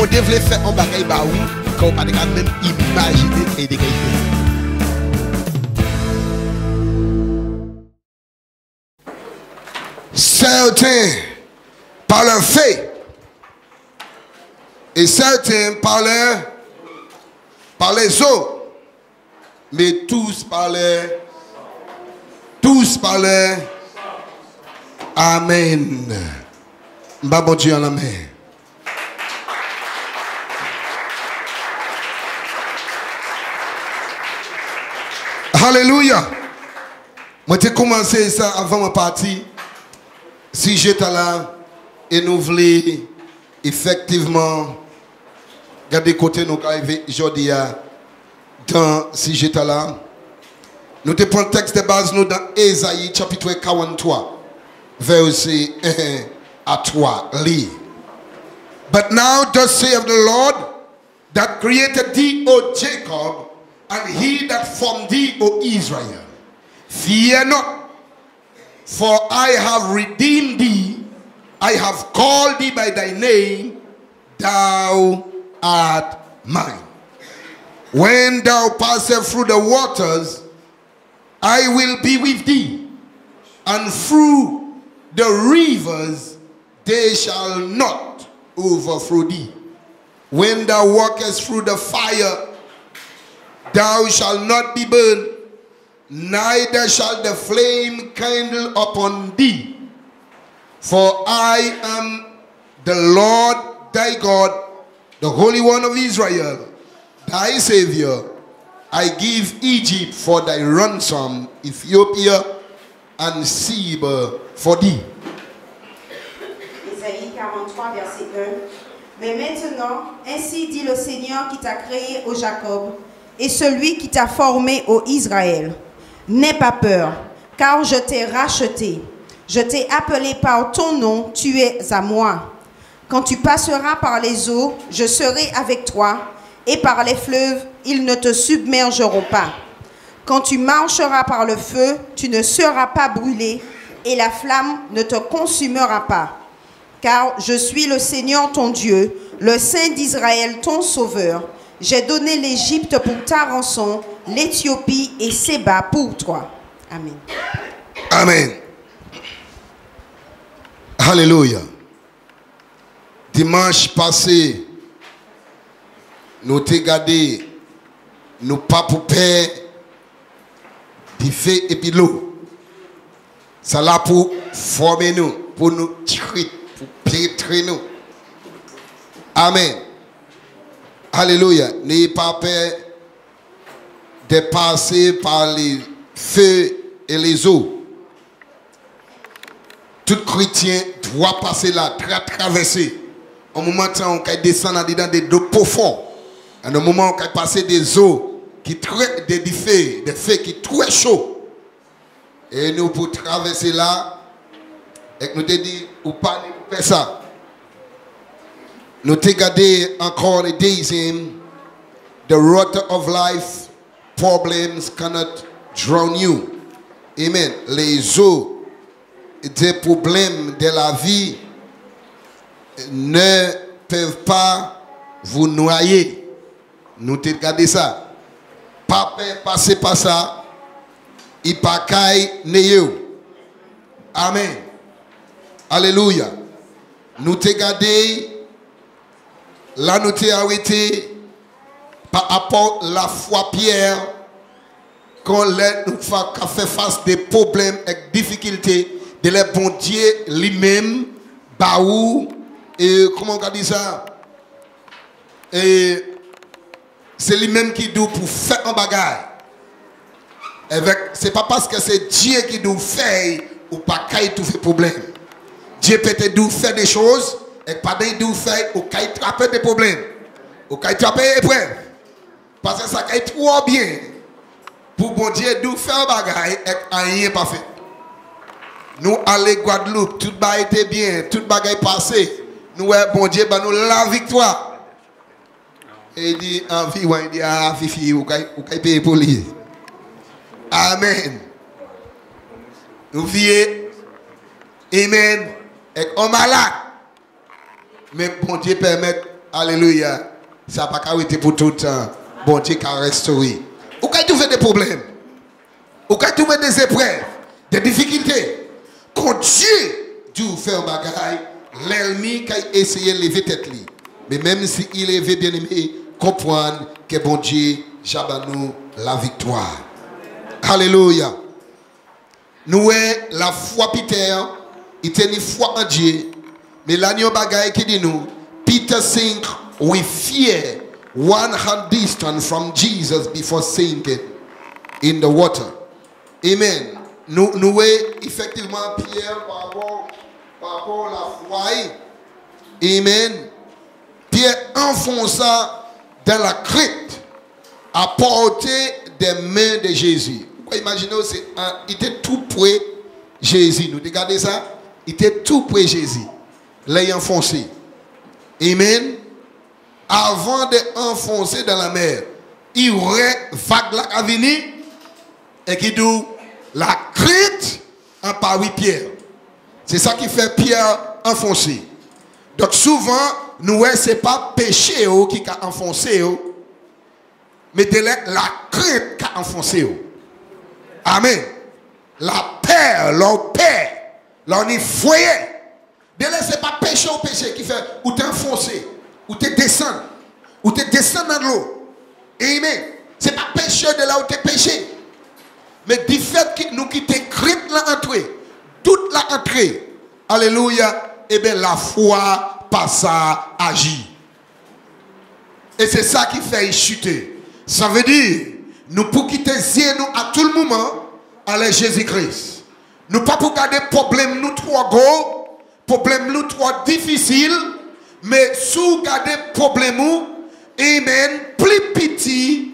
bon Dieu voulait faire un bagage baou quand on pas même imaginer et de certains par leur fait et certains par les eaux, mais tous par Amen. Bah bon Dieu en la main. Alléluia. Moi j'ai commencé ça avant ma partie. Si j'étais là et nous voulons effectivement garder côté nous arriver aujourd'hui dans si j'étais là. Nous te prenons le texte de base nous dans Ésaïe chapitre 43 verset 1 à 3. Lis. But now thus saith the Lord that created thee, O Jacob, and he that formed thee, O Israel. Fear not, for I have redeemed thee, I have called thee by thy name, thou art mine. When thou passest through the waters, I will be with thee, and through the rivers they shall not overthrow thee. When thou walkest through the fire, thou shalt not be burned, neither shall the flame kindle upon thee. For I am the Lord thy God, the Holy One of Israel, thy Savior. I give Egypt for thy ransom, Ethiopia and Seba for thee. Ésaïe 43, verset 1. Mais maintenant, ainsi dit le Seigneur qui t'a créé, ô Jacob, et celui qui t'a formé, ô Israël. N'aie pas peur, car je t'ai racheté. Je t'ai appelé par ton nom, tu es à moi. Quand tu passeras par les eaux, je serai avec toi, et par les fleuves, ils ne te submergeront pas. Quand tu marcheras par le feu, tu ne seras pas brûlé, et la flamme ne te consumera pas. Car je suis le Seigneur ton Dieu, le Saint d'Israël ton Sauveur. J'ai donné l'Égypte pour ta rançon, l'Éthiopie et Séba pour toi. Amen. Amen. Alléluia. Dimanche passé, nous t'ai gardé, nous pas pour père, du feu et puis l'eau. Ça là pour former nous, pour nous tirer, pour pénétrer nous. Amen. Alléluia. N'ayez pas peur de passer par les feux et les eaux. Tout chrétien doit passer là, traverser. Au moment où on descend dans des eaux profondes. À un moment où on passe des eaux qui très des feux qui très chauds. Et nous pour traverser là, et nous te dit ou pas faire ça. Nous te gardé encore les deuxième. The water of life problems cannot drown you. Amen. Les eaux des problèmes de la vie ne peuvent pas vous noyer. Nous te gardé ça. Pas passer par ça. Il pas caille néo. Amen. Alléluia. Nous te gardé. Là nous te arrêté par rapport à la foi Pierre. Quand nous fait face des problèmes et des difficultés, de les bon Dieu lui-même, baou, et comment on dit ça? Et c'est lui-même qui doit pour faire un bagage. C'est pas parce que c'est Dieu qui doit faire ou pas qu'il tout fait problème. Dieu peut-être doit faire des choses et pas de doit faire ou qu'il trappe des problèmes. Ou qu'il trappe des épreuves. Parce que ça est trop bien. Pour bon Dieu, nous faire un bagage et rien pas fait. Nous allons Guadeloupe, tout bagage était bien, tout bagage passé. Nous, bon Dieu, nous la victoire. Et il dit, en vie, il dit, ah, Fifi, vous pouvez payer pour lui. Amen. Nous vivons, amen, et on malade. Mais bon Dieu permet Alléluia. Ça n'a pas été pour tout le temps. Bon Dieu qui a restauré. Ou quand tu fais des problèmes, ou quand tu fais des épreuves, des difficultés, quand Dieu dit faire un bagage, l'ennemi qui a essayé de lever tête. Mais même s'il est bien aimé, comprendre que bon Dieu, j'abandonne la victoire. Alléluia. Nous, la foi Peter, il était une foi en Dieu. Mais là, il y a un bagage qui dit nous, Peter sink with fear 100 distance from Jesus before sinking in the water. Amen. Nous, effectivement, Pierre, par rapport à la foi, amen. Pierre enfonça dans la crypte à portée des mains de Jésus. Vous imaginez, il était tout près de Jésus. Nous regardez ça? Il était tout près de Jésus. L'ayant enfoncé. Amen. Avant d'enfoncer dans la mer, il y aurait vague là à venir et qui dit la crypte en Paris Pierre. C'est ça qui fait Pierre enfoncer. Donc souvent, nous, ce n'est pas péché qui a enfoncé, mais de la crainte qui a enfoncé. Amen. La peur, leur peur, leur foyer. De là, ce n'est pas péché ou péché qui fait ou t'es enfoncé, ou t'es descendu, ou t'es descendu dans l'eau. Amen. Ce n'est pas péché de là où t'es péché. Mais du fait que nous quittons crainte l'entrée, toute l'entrée, alléluia, et bien la foi passe à agir. Et c'est ça qui fait chuter. Ça veut dire, nous pour quitter nous à tout le moment, aller Jésus-Christ. Nous pas pour garder problème nous trop gros, problème nous trop difficile, mais sous garder problème nous, amen, plus petit,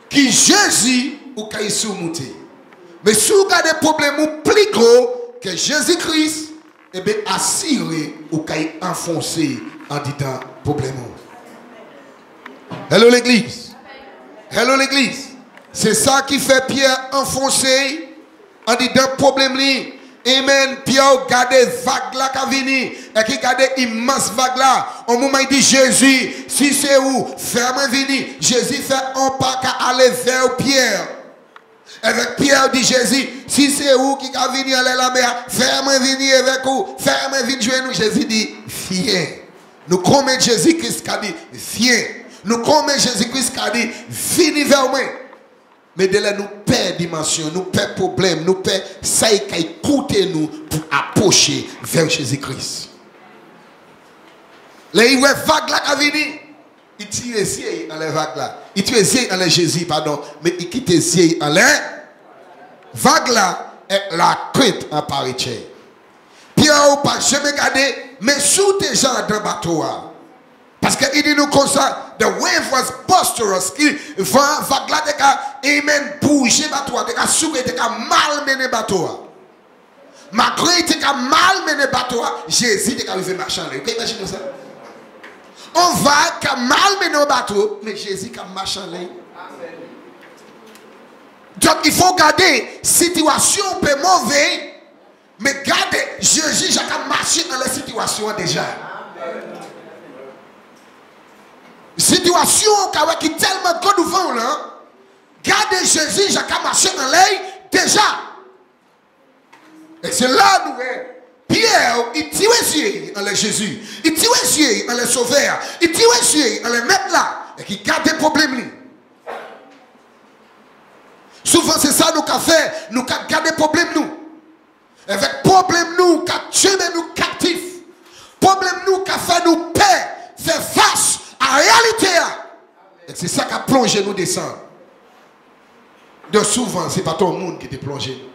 qui Jésus ou qui soumouté. Mais sous garder problème nous plus gros que Jésus-Christ, et bien assuré ou qui enfoncé en disant problème. Hello l'église. Hello l'église. C'est ça qui fait Pierre enfoncer en disant problème. Amen. Pierre garde vague là qui vient et qui garde immense vague là. Au moment où il dit Jésus, si c'est où, ferme venir. Jésus fait un pas qu'à aller vers Pierre. Avec Pierre dit Jésus, si c'est où qui a venu aller la mer, ferme venir avec vous, ferme venir jouer nous. Jésus dit, viens. Nous comme Jésus-Christ qui a dit, viens. Nous comme Jésus-Christ qui a dit, viens vers moi. Mais de là, nous perdons dimension, nous perdons problème, nous perdons ça qui écoute nous pour approcher vers Jésus-Christ. Là, il y a une vague là qui vient. Il tire ici dans les vagues là. Il tire ici dans les Jésus, pardon. Mais il quitte ici dans les vagues là. Et la crainte en Paris. Pierre ou pas, je me garde, mais sous tes gens dans le bateau. Parce qu'il dit nous comme ça, the wave was boisterous. Vague là, amen, bouger le bateau, il a mal mené le bateau. Malgré qu'il a mal mené le bateau, Jésus est arrivé marchand. Vous pouvez imaginer ça? On va qui a mal mené au bateau, mais Jésus qui a marché en l'air. Donc il faut garder situation peut mauvaise, mais garder Jésus qui a marché dans la situation déjà. Situation qui est tellement grande devant là, garder Jésus qui a marché dans l'air déjà. Et c'est là nous Pierre, il tire Jésus en les Jésus. Il tire Jésus en les sauveurs. Il tire Jésus en les mettre là. Et qui garde des problèmes. Souvent, c'est ça nous qu'a fait. Nous qu'a gardé des problèmes nous. Avec problème nous, qu'a tué nous captifs. Problème nous qu'a fait nous paix. Faire face à la réalité. Et c'est ça qui a plongé nous descendre. Donc souvent, ce n'est pas ton monde qui te plongé.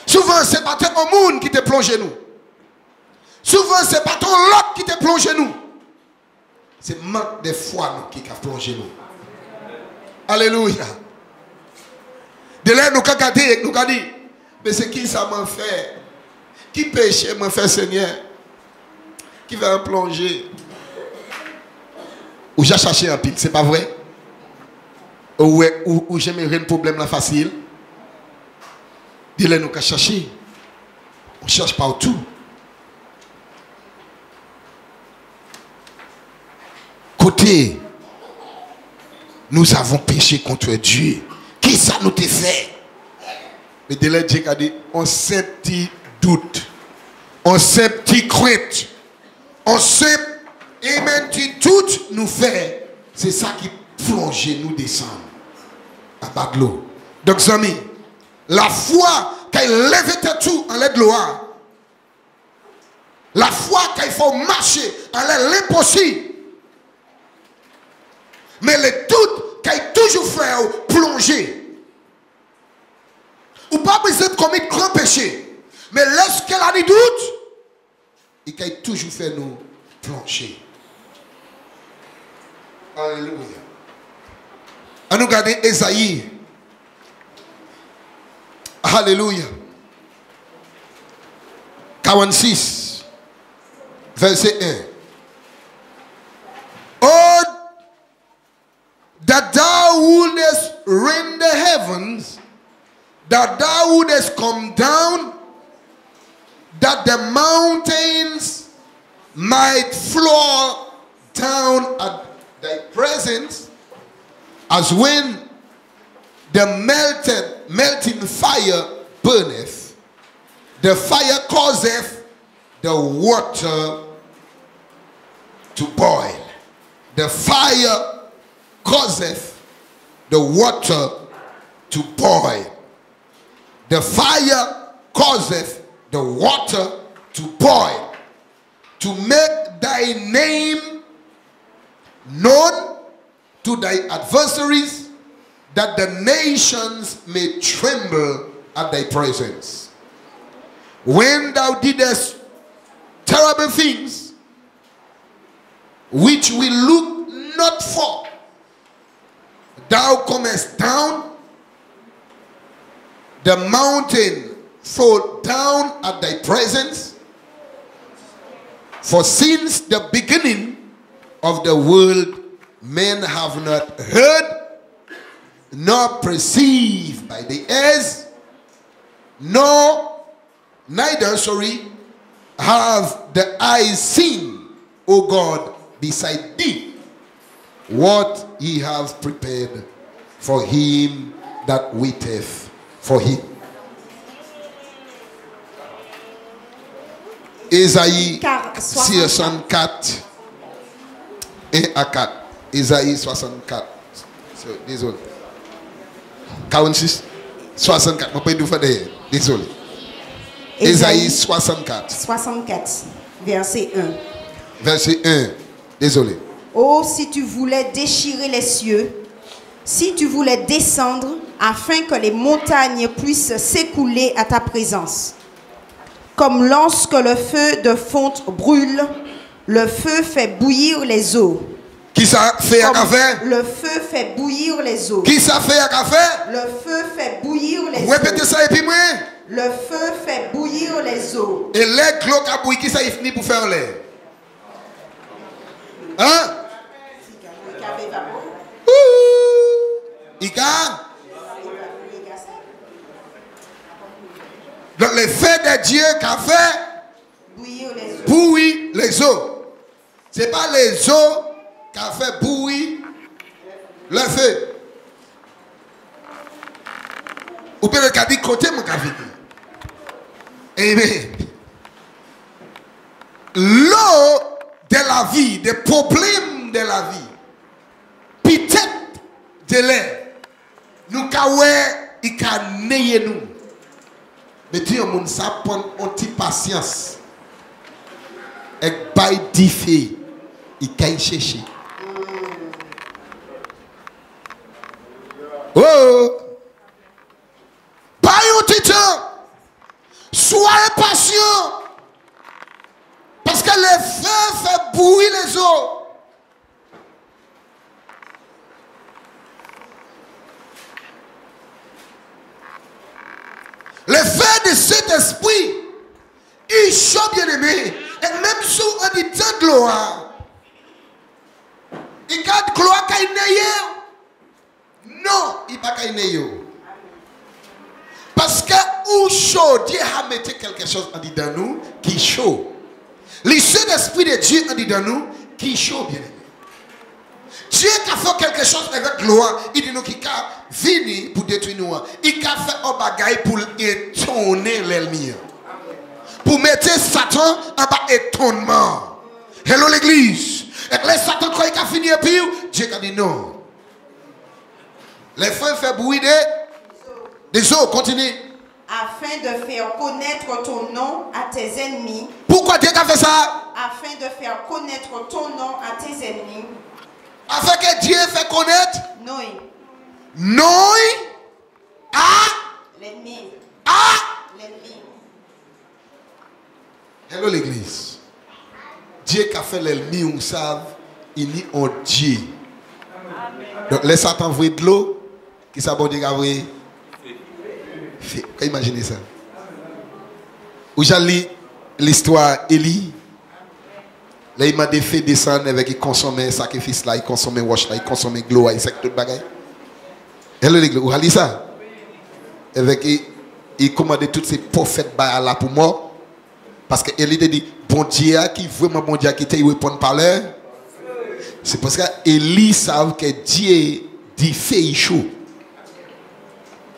Souvent, ce n'est pas ton monde qui te plonge nous. Souvent, ce n'est pas ton lot qui te plonge nous. C'est manque de foi qui a plongé nous. Alléluia. De là, nous avons regardé, nous avons dit, mais c'est qui ça m'a fait? Qui péché m'a fait, Seigneur? Qui va me plonger? Ou j'ai cherché un pile, c'est pas vrai? Ou j'aimerais un problème là facile? Dis-le nous qu'à chercher. On cherche partout. péché. Nous avons péché contre Dieu. Qui ça nous t'a fait? Mais de là, Dieu a dit, on sait petit doute, on sait petit crainte, on sait, et même petit doute nous fait. C'est ça qui plonge nous descendre à bas de l'eau. Donc, amis, la foi qu'il lève tout en l'aide de l'eau, la foi qu'il faut marcher en l'impossible. Mais le doute qu'il toujours fait plonger. Ou pas besoin de commettre grand péché. Mais lorsqu'elle a des doutes, il a toujours fait nous plonger. Alléluia. On nous regarde Esaïe. Alléluia. 46, verset 1. Oh, that thou wouldest rend the heavens, that thou wouldest come down, that the mountains might flow down at thy presence, as when the melting fire burneth, the fire causeth the water to boil. The fire causeth the water to boil. The fire causeth the water to boil, to make thy name known to thy adversaries, that the nations may tremble at thy presence. When thou didst terrible things, which we look not for, thou comest down, the mountain fall down at thy presence. For since the beginning of the world, men have not heard, nor perceived by the ears, neither have the eyes seen, O God, beside thee, what he has prepared for him that waiteth for him. Ésaïe 64, 1 à 4. Ésaïe 64. Désolé. 46, 64. Je peux pas dire. Désolé. Ésaïe 64. 64, verset 1. Verset 1. Désolé. Oh, si tu voulais déchirer les cieux, si tu voulais descendre, afin que les montagnes puissent s'écouler à ta présence. Comme lorsque le feu de fonte brûle, le feu fait bouillir les eaux. Qui ça fait à café? Le feu fait bouillir les eaux. Qui ça fait à café? Le feu fait bouillir les eaux. Répétez ça et puis moi. Le feu fait bouillir les eaux. Et l'air clos qui a bouilli, qui ça y finit pour faire l'air? Hein? Donc le fait de Dieu qui a fait bouillir les eaux. Ce n'est pas les eaux qui a fait bouillir le feu. Ou bien le cas dit côté mon café. Amen. L'eau de la vie, des problèmes de la vie, peut-être de l'air, nous kawé, il ka neye nous. Mais Dieu, mon ça prend une petite patience. Et by diffé, il ka chercher. Oh! Pas un petit temps. Soyez patient. Parce que le feu fait bouillir les eaux. Le feu de cet esprit, il chaud bien aimé. Et même si on dit tant de l'eau, il garde gloire qu'il non, il ne va pas qu'il parce que où chaud, Dieu a mis quelque chose en dedans nous qui est chaud. Le Saint-Esprit de Dieu en dedans nous qui est chaud bien aimé. Dieu qui a fait quelque chose avec gloire, il dit nous qui a venu pour détruire nous. Il a fait un bagage pour étonner l'ennemi. Pour mettre Satan en bas étonnement. Hello l'église. Et les Satan quand il a fini et puis Dieu a dit non. Les frères font bruit des eaux, continue. Afin de faire connaître ton nom à tes ennemis. Pourquoi Dieu a fait ça? Afin de faire connaître ton nom à tes ennemis. Afin que Dieu fait connaître Noé à l'ennemi. L'ennemi. Hello l'église. Dieu qui a fait l'ennemi, on savent, il dit en Dieu. Donc les Satan envoyer de l'eau, qui s'abonne Dieu envoyer. Imaginez ça. Où j'ai lu l'histoire Élie. Là, il m'a fait descendre avec, il consommait sacrifice là, il consommait wash là, il consommait gloire, il sait tout bagaille. Hello l'église, vous avez ça? Avec, il commandait tous ces prophètes là pour moi. Parce que Élie dit, bon Dieu, qui vraiment bon Dieu, qui te répond par l'heure. C'est parce que Élie savent que Dieu dit fait chaud.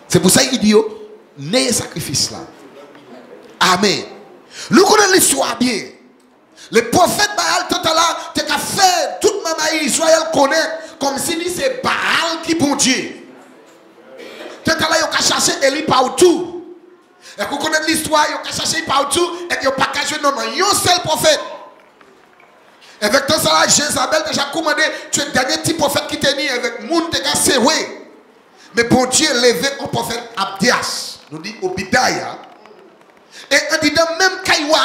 C'est pour ça qu'il dit, n'ayez sacrifice là. Amen. Nous connaissons l'histoire bien. Le prophète Baal, tout à l'heure, tu as fait toute maman Israël connaître comme si c'est Baal qui bon Dieu. Tout à l'heure, il a cherché Élie partout. Et vous connaissez l'histoire, il a cherché partout et il n'a pas caché un seul prophète. Avec tout ça, Jézabel déjà commandé, tu es le dernier petit prophète qui t'a dit avec moun te cassé, oui. Mais bon Dieu levé un prophète Abdias, nous dit Obidaya. Et on dit même Kaïwa,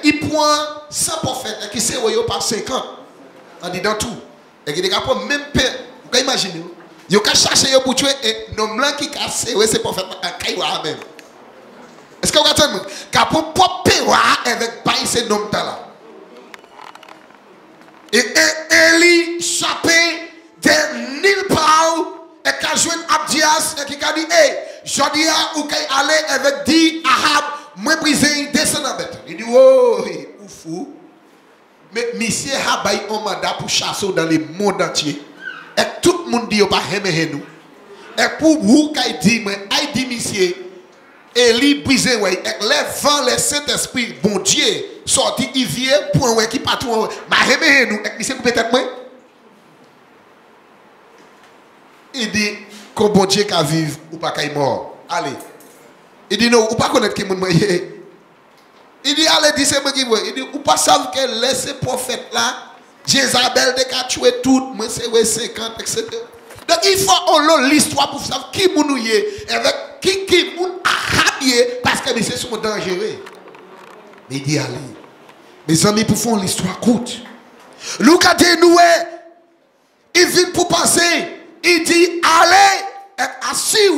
il prend 100 prophètes et qui s'est par 5 ans. On dit dans tout. Et il dit qu'après même père, vous pouvez imaginer. Il a cherché pour tuer et nos blancs qui cassent, ces prophètes à Kaïwa même. Est-ce que vous entendez? Qu'après propre avec Baïs et nom là. Et Élie chapé de nulle part et qu'a joué Abdias et qui a dit hey, Jodia ou qu'il allait avec 10 Ahab, moi brisé, descend en bête. Il dit oh, ou fou. Mais monsieur a eu un mandat pour chasser dans le monde entier. Et tout le monde dit pas aimer nous. Et pour vous qu'il dit moi, il dit monsieur Élie brisé ouais, et les vents les Saint-Esprit bon Dieu sorti il vient pour un qui pas tout bah aimer nous et monsieur peut-être moi. Il dit que bon Dieu qu'à vivre ou pas qu'à mort. Allez. Il dit non, ou pas connaître qui moun moyen. Il dit allez dis c'est moi qui vois. Il dit ou pas savent que laisser prophète là, Jézabel de qu'a tué tout, moi c'est 50 etc. Donc il faut on l'histoire pour savoir qui moun yé avec qui moun habillé parce que c'est son dangereux. Mais il dit allez. Mes amis pour faire l'histoire courte. Lucas dit nous il vient pour passer. Il dit, allez, assis,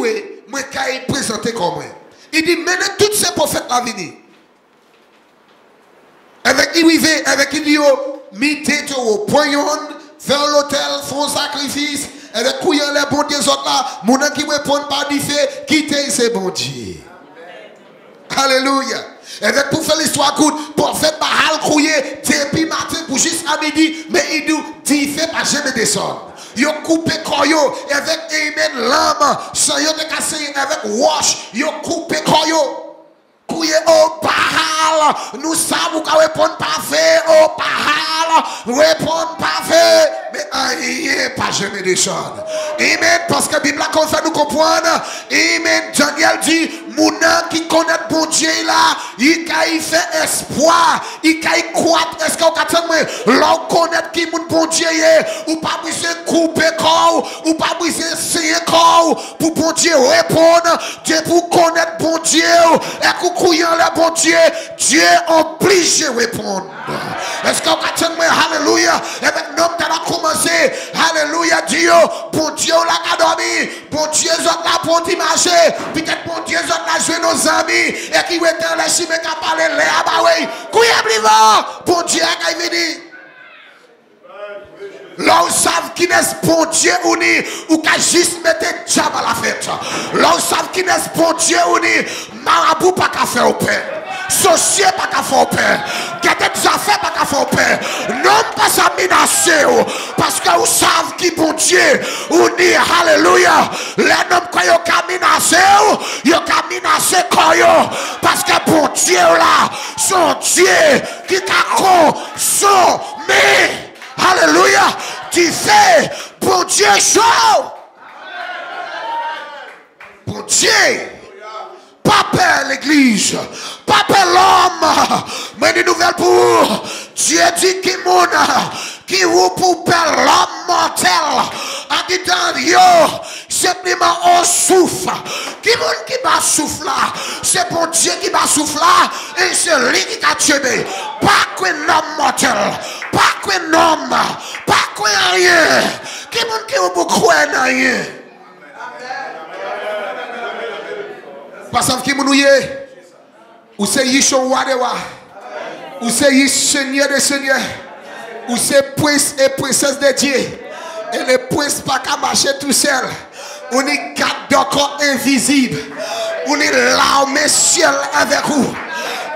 moi, quand il présente comme moi. Il dit, menez tous ces prophètes à venir. Avec il avec il dit, mettez au poignon, faire l'hôtel, font sacrifice, avec couillant les bons dieux autres là, mon qui ne répond pas du fait, quittez ces bons dieux. Alléluia. Avec pour faire l'histoire courte, prophète Baal couillé, depuis matin pour juste à midi, mais il dit, fait pas jamais descendre. Yo coupé koyo avec amen lame, sans yo te cassé avec wash, yo coupé koyo. Couillé au Baal, nous savons qu'on répond pas fait au Baal, répond pas fait, mais rien pas jamais descendre. Amen, parce que la Bible a fait nous comprendre. Amen, Daniel dit, mouna qui connaît bon Dieu là, il a fait espoir, il a croître. Est-ce qu'on attend moi, l'on connaît qui moun bon Dieu ou pas besoin couper corps, ou pas besoin signer corps, pour bon Dieu répondre, Dieu pour connaître bon Dieu, et couillant le bon Dieu, Dieu obligé de répondre. Est-ce qu'on attend moi, alléluia, et maintenant tu as commencé, alléluia, Dieu, bon Dieu l'a dormi, bon Dieu l'a pour marcher, peut-être bon Dieu l'a joué nos amis, et qui veut dans les chimères qui a parlé, les abaway, bon Dieu a venu. Là où savent qui n'est bon Dieu uni, ou qu'à juste mettre diable à la fête. Là où savent qui n'est bon Dieu uni, marabout pas qu'à faire au père. Société pas qu'à faire peur. Gardez des affaires pas qu'à faire peur. Non pas ça menacer. Parce que vous savez qui bon Dieu. Vous dit alléluia. Les hommes quand vous avez menacé. Vous avez menacé quand vous. Parce que bon Dieu là. Son Dieu qui a consommé. Alléluia. Tu fais bon Dieu chaud. Bon Dieu. Pas peur l'église, pas peur l'homme, mais des nouvelles pour vous. Dieu dit qui vous pour peur l'homme mortel, en disant yo, simplement on souffle. Qui va souffler là, c'est pour Dieu qui va souffler là, et c'est lui qui a tué. Pas qu'un homme mortel, pas qu'un homme, pas qu'un rien. Qui vous pour croire dans rien. Parce que vous ou c'est Yeshua de wa, ou c'est Seigneur des Seigneurs, ou c'est prince et princesse de Dieu. Et les princes pas qu'à marcher tout seul. On est quatre corps invisibles. On est l'armée ciel avec vous.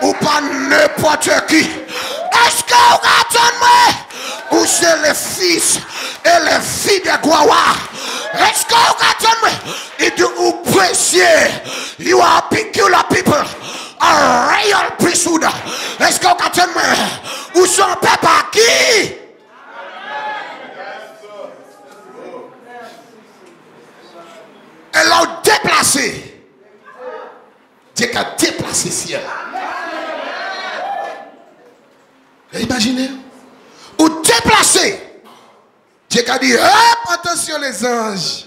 Ou pas n'importe qui. Est-ce que vous attendez? Ou c'est les fils et les filles de Gwawa. Est-ce que vous attendez? Et de vous précieux. You are peculiar people. A royal priesthood. Est-ce que vous attendez? Ou sont peuple à qui? Elle l'a déplacé. Dieu a déplacé ciel. Imaginez. Ou déplacé. Dieu a dit, attention les anges.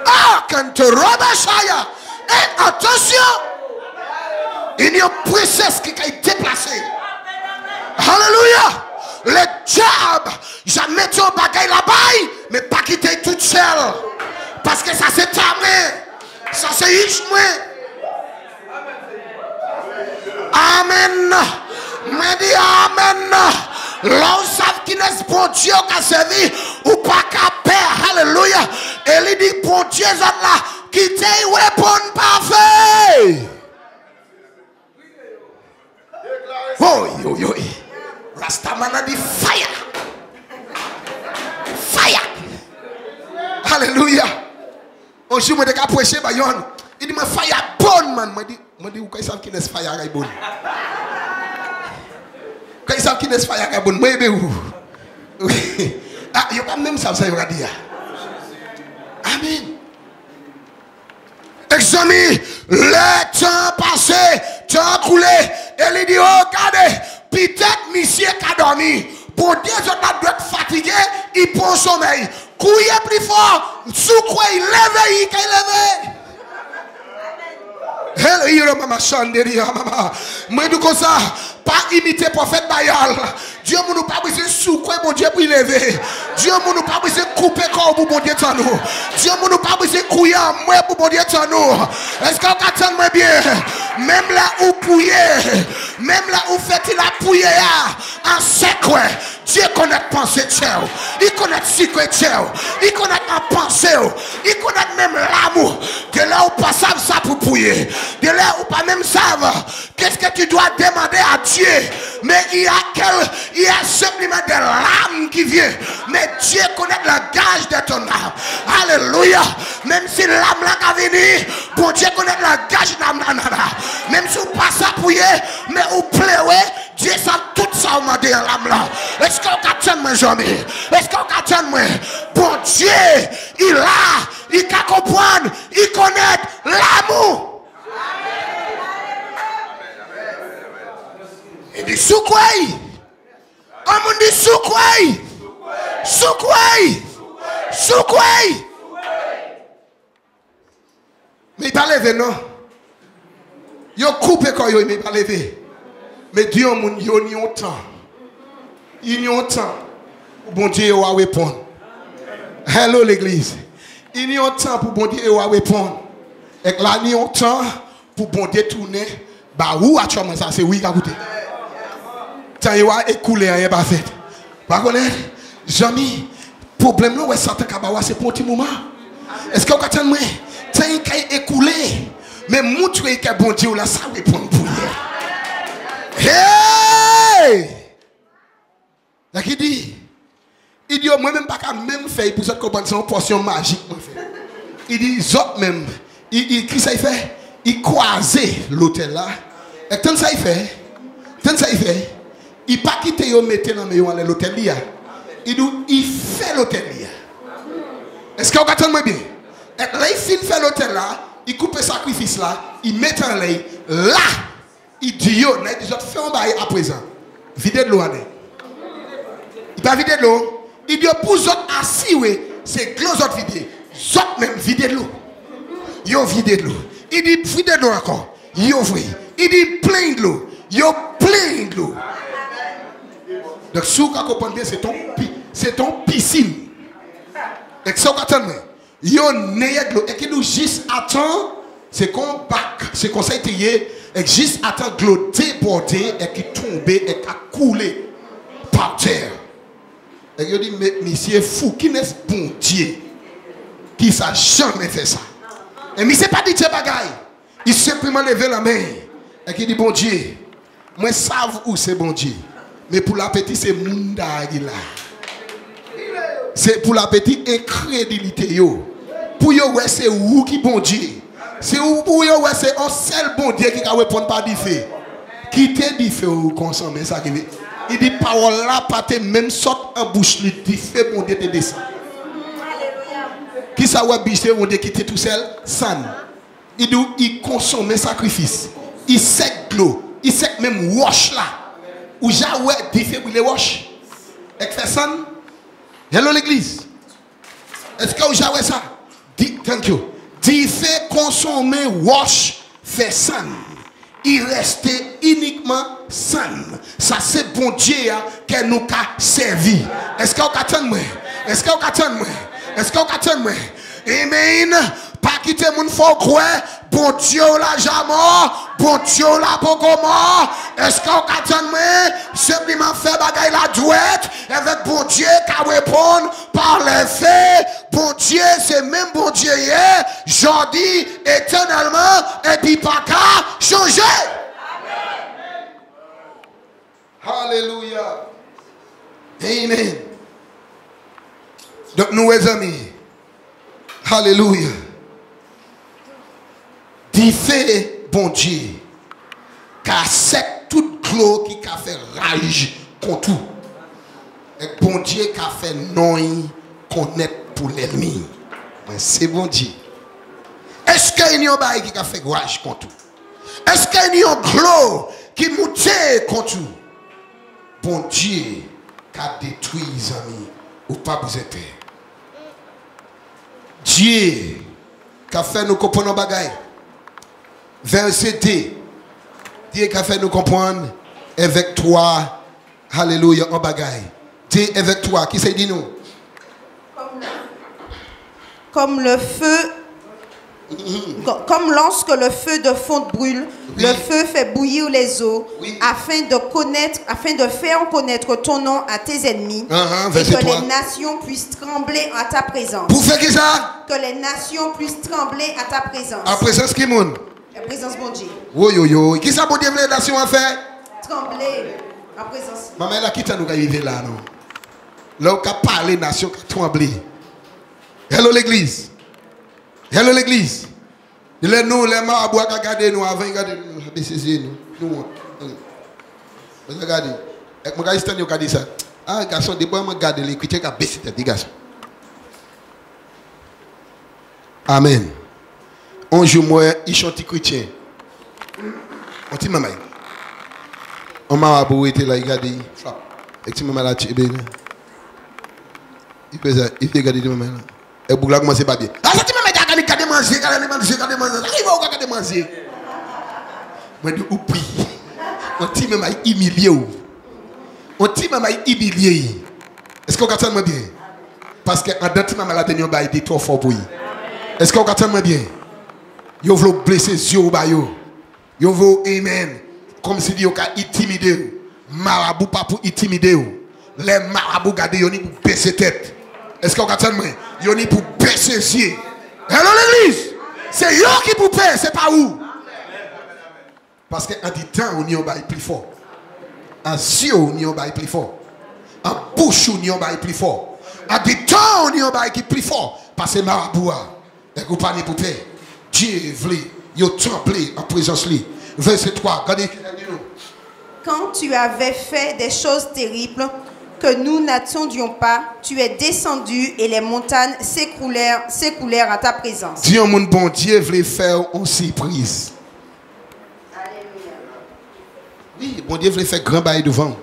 Ah, quand tu robes Shaya. Et attention. Il y a une princesse qui a été déplacée. Alléluia. Le diable, jamais tu bagaille là-bas, mais pas quitter toute seule. Parce que ça c'est tamé. Ça c'est Ishmael. Amen. Me dit amen. Là où savent qui n'est bon Dieu qui a servi ou pas qu'à peur. Alléluia. Et il dit bon Dieu là qui t'a répondre parfait. Oh yo yo. Rastaman a dit fire. Fire. Alléluia. Un jour, je me suis prêché, il dit, mais fire bonne, man. Je dis, vous savez qui est fire bonne? Vous savez qui est fire bonne? Moi, je ah, il n'y a pas même ça, ça, il va dire. Amen. Examine, le temps passé, temps coulé, et il dit, oh, regardez, peut-être monsieur qui a dormi. Pour Dieu, je dois être fatigué, il prend sommeil. Couillez plus fort, sous quoi il lève, il lève. Hello, maman, chandelier, maman. Moi, du comme ça, pas imiter prophète Bayal. Dieu nous pas besoin sous quoi bon Dieu pour lever. Dieu nous pas besoin couper corps pour bon Dieu tant nous. Dieu nous pas besoin couiller moi pour bon Dieu tant nous. Est-ce qu'on attend moi bien? Même là où pouiller, même là où fait-il la pouiller en secret. Dieu connaît pensée de Dieu. Il connaît secret de Dieu. Il connaît ma pensée. Il connaît même l'amour. De là où pas savent ça pour pouiller. De là où pas même savent qu'est-ce que tu dois demander à Dieu. Mais il y a simplement de l'âme qui vient. Mais Dieu connaît le gage de ton âme. Alléluia. Même si l'âme là a venu, pour Dieu connaît le gage de l'âme. Même si vous passez à pouiller, mais vous pleurez, Dieu sait tout ça au monde de l'âme là. Est-ce qu'on attend moi jamais? Est-ce qu'on attend moi? Bon Dieu, il a, il peut comprendre, il connaît l'amour. Il dit sous quoi? On dit sous quoi? Sous quoi? Sous quoi? Mais il pas levé non. Il a coupé quand il n'est pas levé. Mais Dieu il y a un temps. Il y a un temps pour bon Dieu va répondre. Hello l'église. Il y a un temps pour bon Dieu va répondre. Et là il y a un temps pour bon Dieu tourner. Bah où a-tu ça? C'est oui écoutez. Tant il va écouler rien pas fait. Par contre, jamais problème là c'est pour un petit moment. Est-ce que vous attendez moi? Tant il a écoulé, mais montrer que bon Dieu là ça répond pour hier. Hey! Là qui dit, il dit, moi même pas qu'à même faire pour ça comprendre son portion magique. Il dit, zot même, qui ça il fait? Il croisait l'hôtel là. Et tant ça il fait, il pas quitter yo mettre dans l'hôtel là. Il dit, il fait l'hôtel là. Est-ce que vous entendez bien? Et là il finit faire l'hôtel là, il coupe le sacrifice là, il met en l'air là. Il dit yo, il dit fait un bail à présent. Videz de l'eau. Il pas vider de l'eau. Il dit pour vous assis, c'est que l'eau autres vider. Zot même vider de l'eau. Yo vider de l'eau. Il dit vider de l'eau encore. Yo ouvrir. Il dit plein de l'eau. Yo plein de l'eau. Donc si vous comprenez bien, c'est ton piscine. Et si vous comprenez, yo n'ayez de l'eau. Et qui nous juste attend, c'est qu'on bac, c'est qu'on s'est tiré. Et juste attend de l'eau déborder et qui tombe et qui a coulé par terre. Et il dit, mais monsieur fou, qui n'est bon Dieu qui n'a jamais fait ça. Et monsieur pas dit ce bagaille. Il simplement levé la main. Et il dit, bon Dieu, moi je sais où c'est bon Dieu. Mais pour la petite, c'est Munda là. C'est pour la petite incrédulité. Yo. Pour yo, ouais, c'est où qui bon Dieu. C'est où pour yo, ouais, c'est un seul bon Dieu qui va répondre par du fait. Qui te dit fait ou consommer ça qui veut. Il dit, parole là, pas te même sorte en bouche, il dit, fait bon Dieu te descend. Qui ça va bicher, bon Dieu qui te tout seul? San. Il dit, il consomme sacrifice. Il sec l'eau. Il sec même wash là. Ou j'avoue, il fait brûler wash. Et fait ça. Hello l'église. Est-ce que vous avez ça? Thank you. Il fait consommer wash, fait ça. Il restait uniquement sain. Ça c'est bon Dieu qui nous a servi. Est-ce que vous attendez moi? Est-ce que vous attendez moi? Est-ce que vous attendez moi? Amen. Pas quitter mon faux croire. Bon Dieu là jamais. Bon Dieu là pas comment. Est-ce que vous attendez moi? Simplement faire bagaille la douette. Avec bon Dieu qui répond par les faits. Bon Dieu c'est même bon Dieu hier. J'en dis éternellement. Et puis pas qu'à changer. Alléluia. Amen. Donc nous les amis. Alléluia. Dit fait bon Dieu. Car c'est toute l'eau qui a fait rage contre tout. Et bon Dieu qui a fait non connaître pour l'ennemi. Mais c'est bon Dieu. Est-ce qu'il y a un bail qui a fait rage contre tout? Est-ce qu'il y a un l'eau qui monte contre tout? Bon Dieu qui a détruit les amis ou pas vous êtes. Dieu qui a fait nous comprendre bagaille. Verset 2. Dieu qui a fait nous comprendre avec toi. Alléluia en bagaille. Dieu avec toi. Qui s'est dit nous? Comme le feu. Comme lorsque le feu de fonte brûle, oui. Le feu fait bouillir les eaux, oui. afin de faire connaître ton nom à tes ennemis, et que 3. Les nations puissent trembler à ta présence. Pour faire qui ça? Que les nations puissent trembler à ta présence. À présence qui moun? La présence bon Dieu. Oui, oui, oui. Qui ça pour dire les nations à faire? Trembler à présence. Maman, là, qui t'a nous arrivé là, non? Là, on a parlé nation qui tremblé. Hello l'église. Hello l'église. Nous, les marabouts qui regardent nous avant, regardez nous. Nous, regardez. Et mon gars, il dit ça. Ah, garçon, des fois, je regarde les chrétiens qui ont baissé tête, garçon. Amen. Un jour, moi, il chante chrétien. On dit, maman. On marabout était là, il regarde, il frappe. Et tu maman là, tu es bien. Il fait ça, il fait regarder maman là. Et pour là, comment c'est pas bien. Ah, ça, tu maman, regardez manger. Regardez manger. Moi, je dis, ou prie. On dit, maman, humilié. On dit, maman, humilié. Est-ce que vous entendez bien? Parce que en date, maman, la dernière fois, il était trop fort pour lui. Est-ce que vous entendez bien? Vous voulez blesser les yeux. Vous voulez, amen. Comme si vous avez intimidé. Marabout pas pour intimider. Les marabouts gardent, ils ont pour baisser la tête. Est-ce que vous entendez bien? Ils ont pour baisser les yeux. Hello l'église. C'est eux qui vous paient, c'est pas où. Parce qu'en dit temps, on y est plus fort. En yeux, on va plus fort. En bouche, on va plus fort. En des temps, on va plus fort. Parce que maraboua, et vous parlez pour paix. Dieu voulait, il tremblé en présence de lui. Verset 3, regardez. Quand tu avais fait des choses terribles que nous n'attendions pas, tu es descendu et les montagnes s'écoulèrent à ta présence. Dieu, mon bon Dieu, voulait faire une surprise. Oui, bon Dieu voulait faire grand bail devant.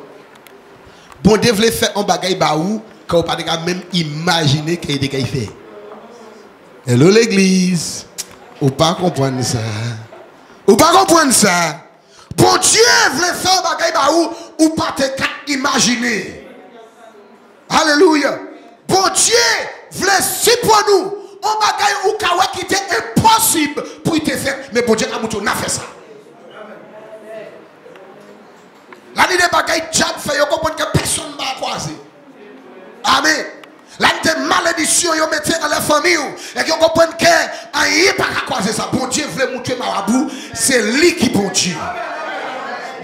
Bon Dieu voulait faire un bagaille baou que vous ne pouvez pas même imaginer qu'il a fait. Hello l'église. Vous ne pas comprendre ça. Vous ne pas comprendre ça. Bon Dieu voulait faire un bagaille baou ou pas te imaginer. Alléluia. Bon Dieu voulait supporter nous. Un bagaille ou kawa qui était impossible pour te faire. Mais bon Dieu a fait ça. La nuit des bagailles diable fait, vous comprenez que personne ne va croiser. Amen. La nuit des malédictions, vous mettez dans la famille. Et vous comprenez que rien ne va croiser ça. Bon Dieu veut montrer marabout, c'est lui qui bon Dieu.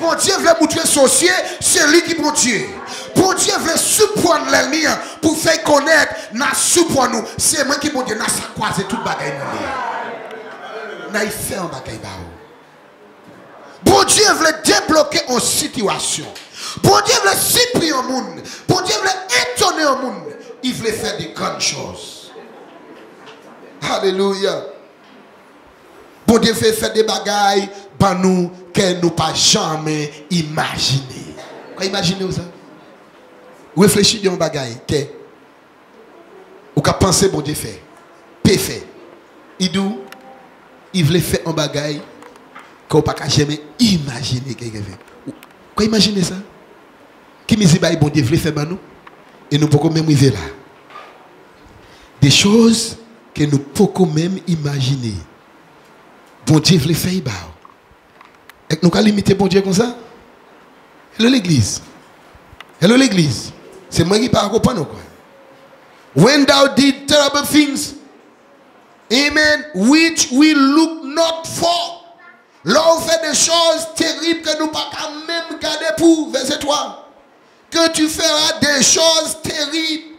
Bon Dieu veut montrer sorcier, c'est lui qui bon Dieu. Bon Dieu veut surprendre l'ennemi pour faire connaître, n'a surprendre nous. C'est moi qui bon Dieu, n'a pas croisé toute bagaille. N'a fait un bagaille. Bon Dieu veut débloquer une situation. Bon Dieu veut surprendre un monde. Bon Dieu veut étonner un monde. Il veut faire des grandes choses. Alléluia. Bon Dieu veut faire des bagailles pour nous que nous pas jamais imaginer. Vous imaginez ça? Réfléchissez à un bagaille que vous pensez bon Dieu fait. Parfait. Il veut faire un bagaille qu'on ne peut pas jamais imaginer quelqu'un fait. Vous imaginez ça? Qui me dit bon Dieu veut faire pour nous? Et nous ne pouvons même arriver là. Des choses que nous ne pouvons même imaginer. Bon Dieu veut faire. Et nous allons limiter bon Dieu comme ça? Hello l'église. Hello l'église. C'est moi qui parle pas nous. When thou did terrible things, amen, which we look not for. Là, on fait des choses terribles que nous ne pouvons pas même garder pour. Verset 3. Que tu feras des choses terribles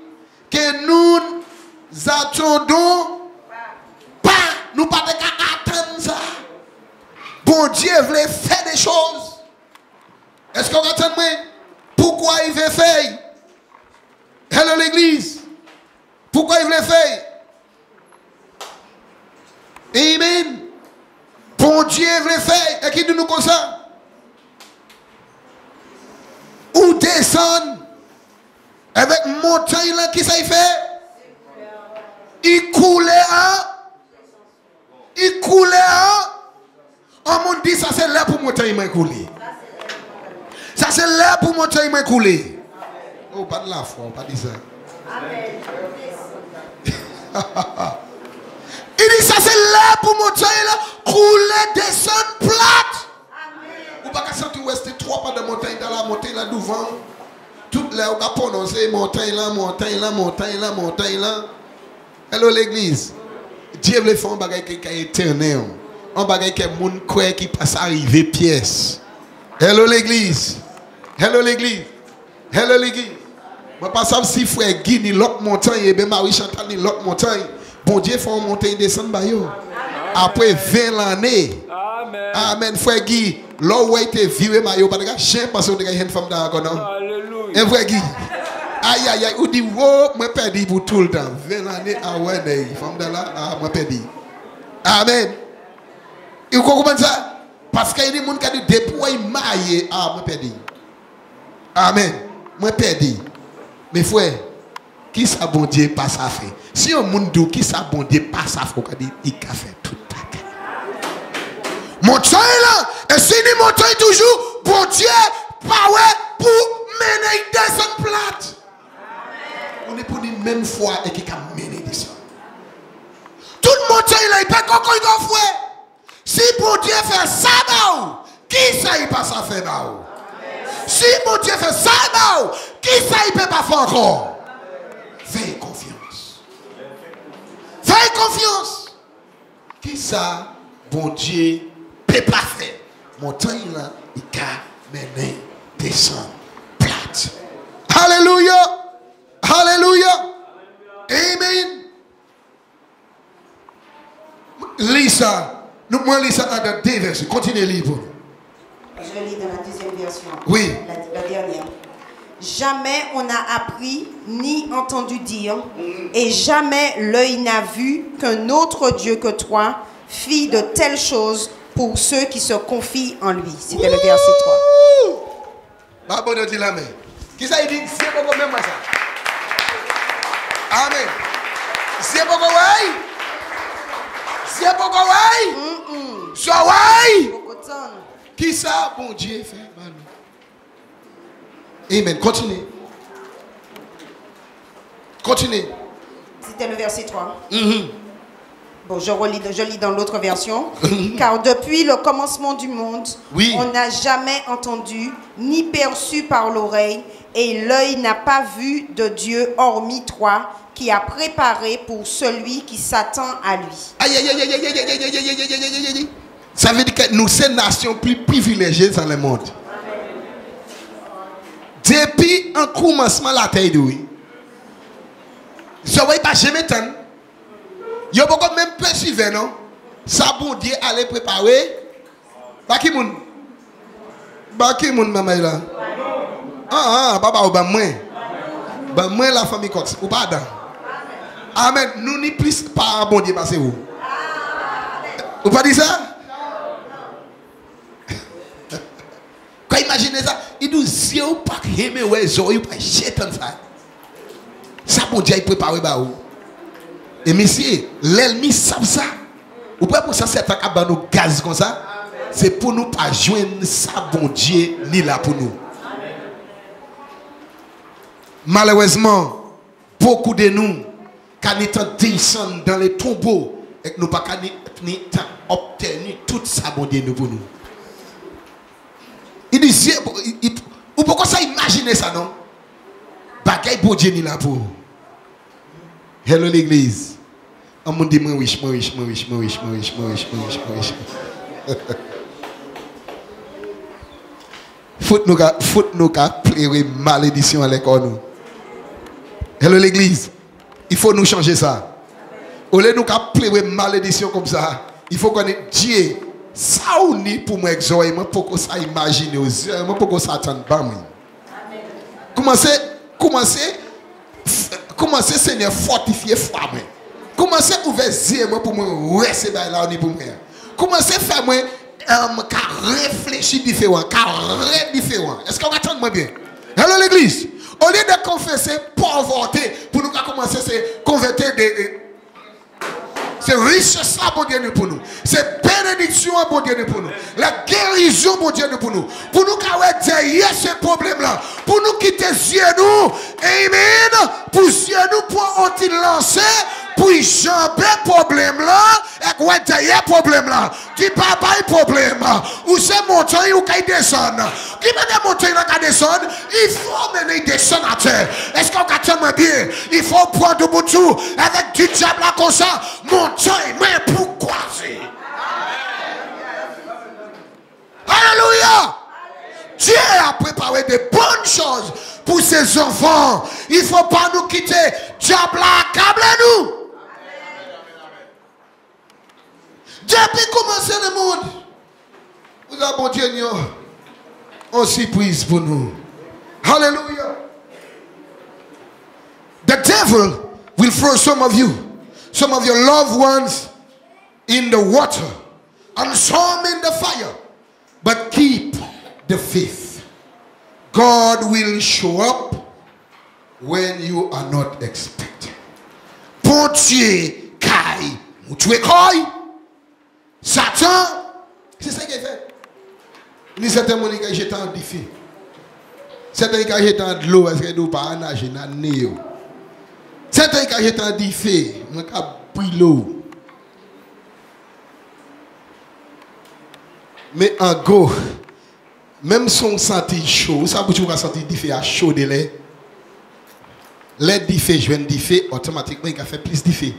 que nous attendons pas. Nous ne pouvons pas attendre ça. Bon Dieu voulait faire des choses. Est-ce qu'on attend moi? Pourquoi il veut faire? Hello l'église. Pourquoi il voulait faire? Amen. Bon Dieu veut faire. Et qui dit nous comme ça? Ou descend avec montagne là, qui ça il fait? Il coulait il coulait on m'a dit ça c'est là pour montagne m'a couler. Ça c'est là pour montagne m'a couler. Oh pas de la foi, pas dit ça. Amen. Il dit ça c'est là pour montagne là couler descendre plate. Ou pas qu'à sentir où est trois pas de montagne dans la montagne là devant. Toutes là on va prononcer montagne là, montagne là, montagne là, montagne là. Hello l'église. Dieu veut faire un bagage qui est éternel. Un bagage que moun croit qui passe arriver pièce. Hello l'église. Hello l'église. Hello l'église. Moi pas ça si frère Guy ni l'autre montagne et bien Marie Chantal ni l'autre montagne. Bon Dieu fait une montagne descendre ba yo. Après 20 années. Amen. Amen frère Guy. Là où était viré maillot pas de chien parce que il y a une femme dans non. Alléluia. Et frère Guy. Aïe aïe aïe ou dit wow moi perdu pour tout le temps. 20 années ah ouais des femme dans là ah moi perdu. Amen. Et vous comprenez ça? Parce qu'il y a des gens qui ont déployé maille ah moi perdu. Amen. Moi perdu. Mais frère, qui ça bon Dieu pas ça fait? Si un monde dit qui ça bon Dieu pas ça fait, il a fait tout ça. Montagne là, et si ni montagne toujours, bon Dieu pas ouais pour mener des gens plates. On est pour une même foi et qui a mené des gens. Toute montagne là, il peut encore y faire. Si bon Dieu fait ça, qui ça il pas ça fait là? Si mon Dieu fait ça, qui ça il peut pas faire encore? Fais confiance. Fais confiance. Qui ça, bon Dieu, peut pas faire? Montagne là, il a mené descend plate. Alléluia. Alléluia. Amen. Lisa, nous lisons dans deux versets. Continuez à lire. Je lis dans la deuxième version. Oui. La dernière. Jamais on n'a appris ni entendu dire, et jamais l'œil n'a vu qu'un autre Dieu que toi fit de telles choses pour ceux qui se confient en lui. C'était le verset 3. Bah, bon, dit la main. Qui ça dit? C'est beaucoup même ça. Amen. C'est beaucoup, ouais. C'est beaucoup, ouais. So, ouais. Qui ça, bon Dieu, fait? Amen. Continuez. Continuez. C'était le verset 3. Bon, je lis dans l'autre version. Car depuis le commencement du monde, oui, on n'a jamais entendu, ni perçu par l'oreille, et l'œil n'a pas vu de Dieu hormis toi, qui a préparé pour celui qui s'attend à lui. Aïe, aïe, aïe, aïe, aïe, aïe, aïe, aïe, aïe, aïe, aïe. Ça veut dire que nous sommes nation plus privilégiée dans le monde. Depuis un commencement la terre de oui. Je ne vois pas jamais tant. Il y a beaucoup même perçu, non? Ça bon Dieu allait préparer. Bah qui moun? Bah qui moun maman là? Baba ou bah moi. Bah moi la famille Cox ou pas dans. Amen. Nous ni plus pas bon Dieu passer où? Ou pas dit ça? Quand imaginez ça, il nous dit ou pas aimer ouais zo ou pas chétan ça. Ça bon Dieu il prépare ba ou. Et monsieur, l'ennemi savent ça. Ou pas pour ça c'est un nous gaz comme ça. C'est pour nous pas joindre ça bon Dieu ni là pour nous. Malheureusement, beaucoup de nous quand nous descendons dans les tombeaux et que nous pas obtenir tout ça bon Dieu nous pour nous. Il dit, ou pourquoi ça imaginer ça non? Bagay bon Dieu ni là pour. Hello l'église. On me dit moi riche. Faut nous pleurer malédiction à l'école nous. Hello l'église. Il faut nous changer ça. Au lieu de nous pleurer malédiction comme ça, il faut qu'on ait Dieu. Ça ou ni pour moi exaucer, moi pour que ça imagine aux yeux, moi pour que ça attende pas moi. Commencez Seigneur fortifier foi moi. Commencez ouvrir yeux moi pour moi rester là ni pour moi. Commencez faire moi réfléchir différent, différent. Est-ce qu'on attend moi bien? Hello l'église. Au lieu de confesser pauvreté pour nous commencer à convertir des c'est richesse là, bon Dieu, pour nous. C'est bénédiction, bon Dieu, pour nous. La guérison, bon Dieu, pour nous. Pour nous, derrière ce problème-là. Pour nous quitter Dieu, nous. Amen. Pour Dieu, nous, pour on lancer, pour y jamber problème-là. Et quoi, derrière problème-là. Qui pas pas problème. Ou c'est montagne ou qu'il descend. Qui mène montagne là, qu'il descend. Il faut mener descendre à terre. Est-ce qu'on attend bien? Il faut prendre de bout avec du diable là comme ça. Montagne, mais pourquoi c'est? Alléluia! Dieu a préparé de bonnes choses pour ses enfants. Il ne faut pas nous quitter. Diable là, câble-nous. Depuis commencer le monde, nous avons Dieu une surprise pour nous. Hallelujah. The devil will throw some of your loved ones in the water and some in the fire. But keep the faith. God will show up when you are not expecting. Bon Dieu, kai, moutué koi. Satan, c'est ça qu'il fait. Il y a certains gens qui jettent en défi. Certains qui jettent en de l'eau parce qu'ils ne peuvent pas nager dans le nez. Certains qui jettent en défi, ils ont pris l'eau. Mais en gros, même si on sentit chaud, ça peut toujours sentir défi à chaud de l'air. L'air défi, je viens de défi, automatiquement il a fait plus défi.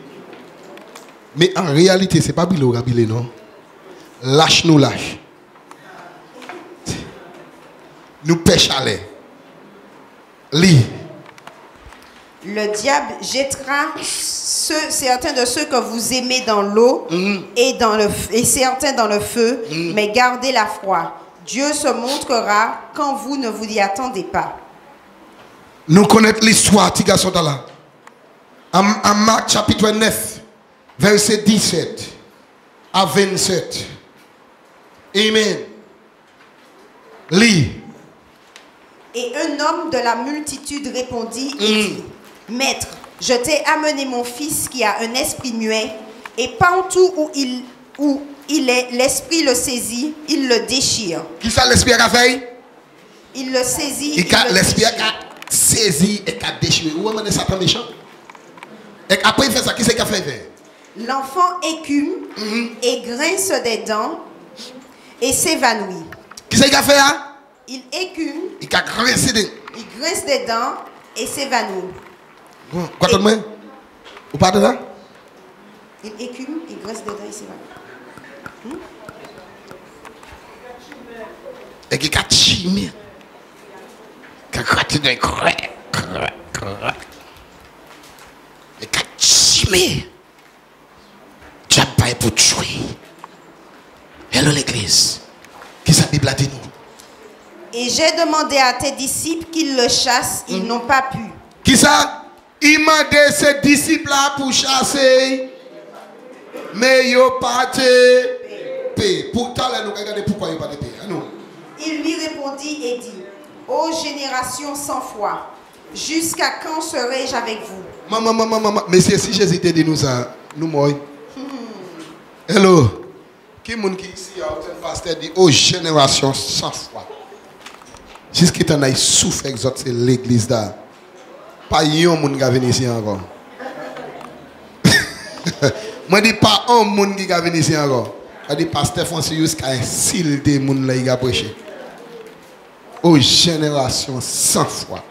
Mais en réalité, ce n'est pas Bilo Rabile, non. Lâche nous lâche. nous pêche à l'air. Lis. Le diable jettera certains de ceux que vous aimez dans l'eau et certains dans le feu, mais gardez la foi. Dieu se montrera quand vous ne vous y attendez pas. Nous connaissons l'histoire, petit garçon là. En Marc chapitre 9, verset 17 à 27. Amen. Lis. Et un homme de la multitude répondit et dit, Maître, je t'ai amené mon fils qui a un esprit muet, et partout où il est, l'esprit le saisit, il le déchire. Qui ça l'esprit a fait? Il le saisit. L'esprit a saisi et a déchiré. Où est-ce que Satan méchant? Et après il fait ça, qui c'est qui a fait? L'enfant écume et grince des dents et s'évanouit. Qui c'est qui a fait ça? Il écume. Il a grincé des... Il grince des dents et s'évanouit. Quoi de moi? Vous parlez de là? Il écume, il grince des dents et s'évanouit. Et qui a chimé. Qui a gratté des creux. Et qui a chimé. Tu as pas pour tuer. Hello l'église. Qui sa Bible a dit nous? Et j'ai demandé à tes disciples qu'ils le chassent, ils n'ont pas pu. Qui ça? Il m'a demandé ses disciples là pour chasser. Mais ils n'ont pas de paix. Pourtant, là, nous regardons pourquoi ils n'ont pas de paix. Il lui répondit et dit, ô génération sans foi, jusqu'à quand serai-je avec vous? Maman. Mais si Jésus te dit nous ça, nous mourons. Hello. Qui est-ce qui ici a un pasteur dit, ô génération sans foi? Jusqu'à temps où souffre c'est l'église là. Pas un monde qui venu ici encore. Moi dis pas un monde qui venu ici encore. Je dis pasteur Francis jusqu'à un style de monde là il a prêché. Aux générations sans foi.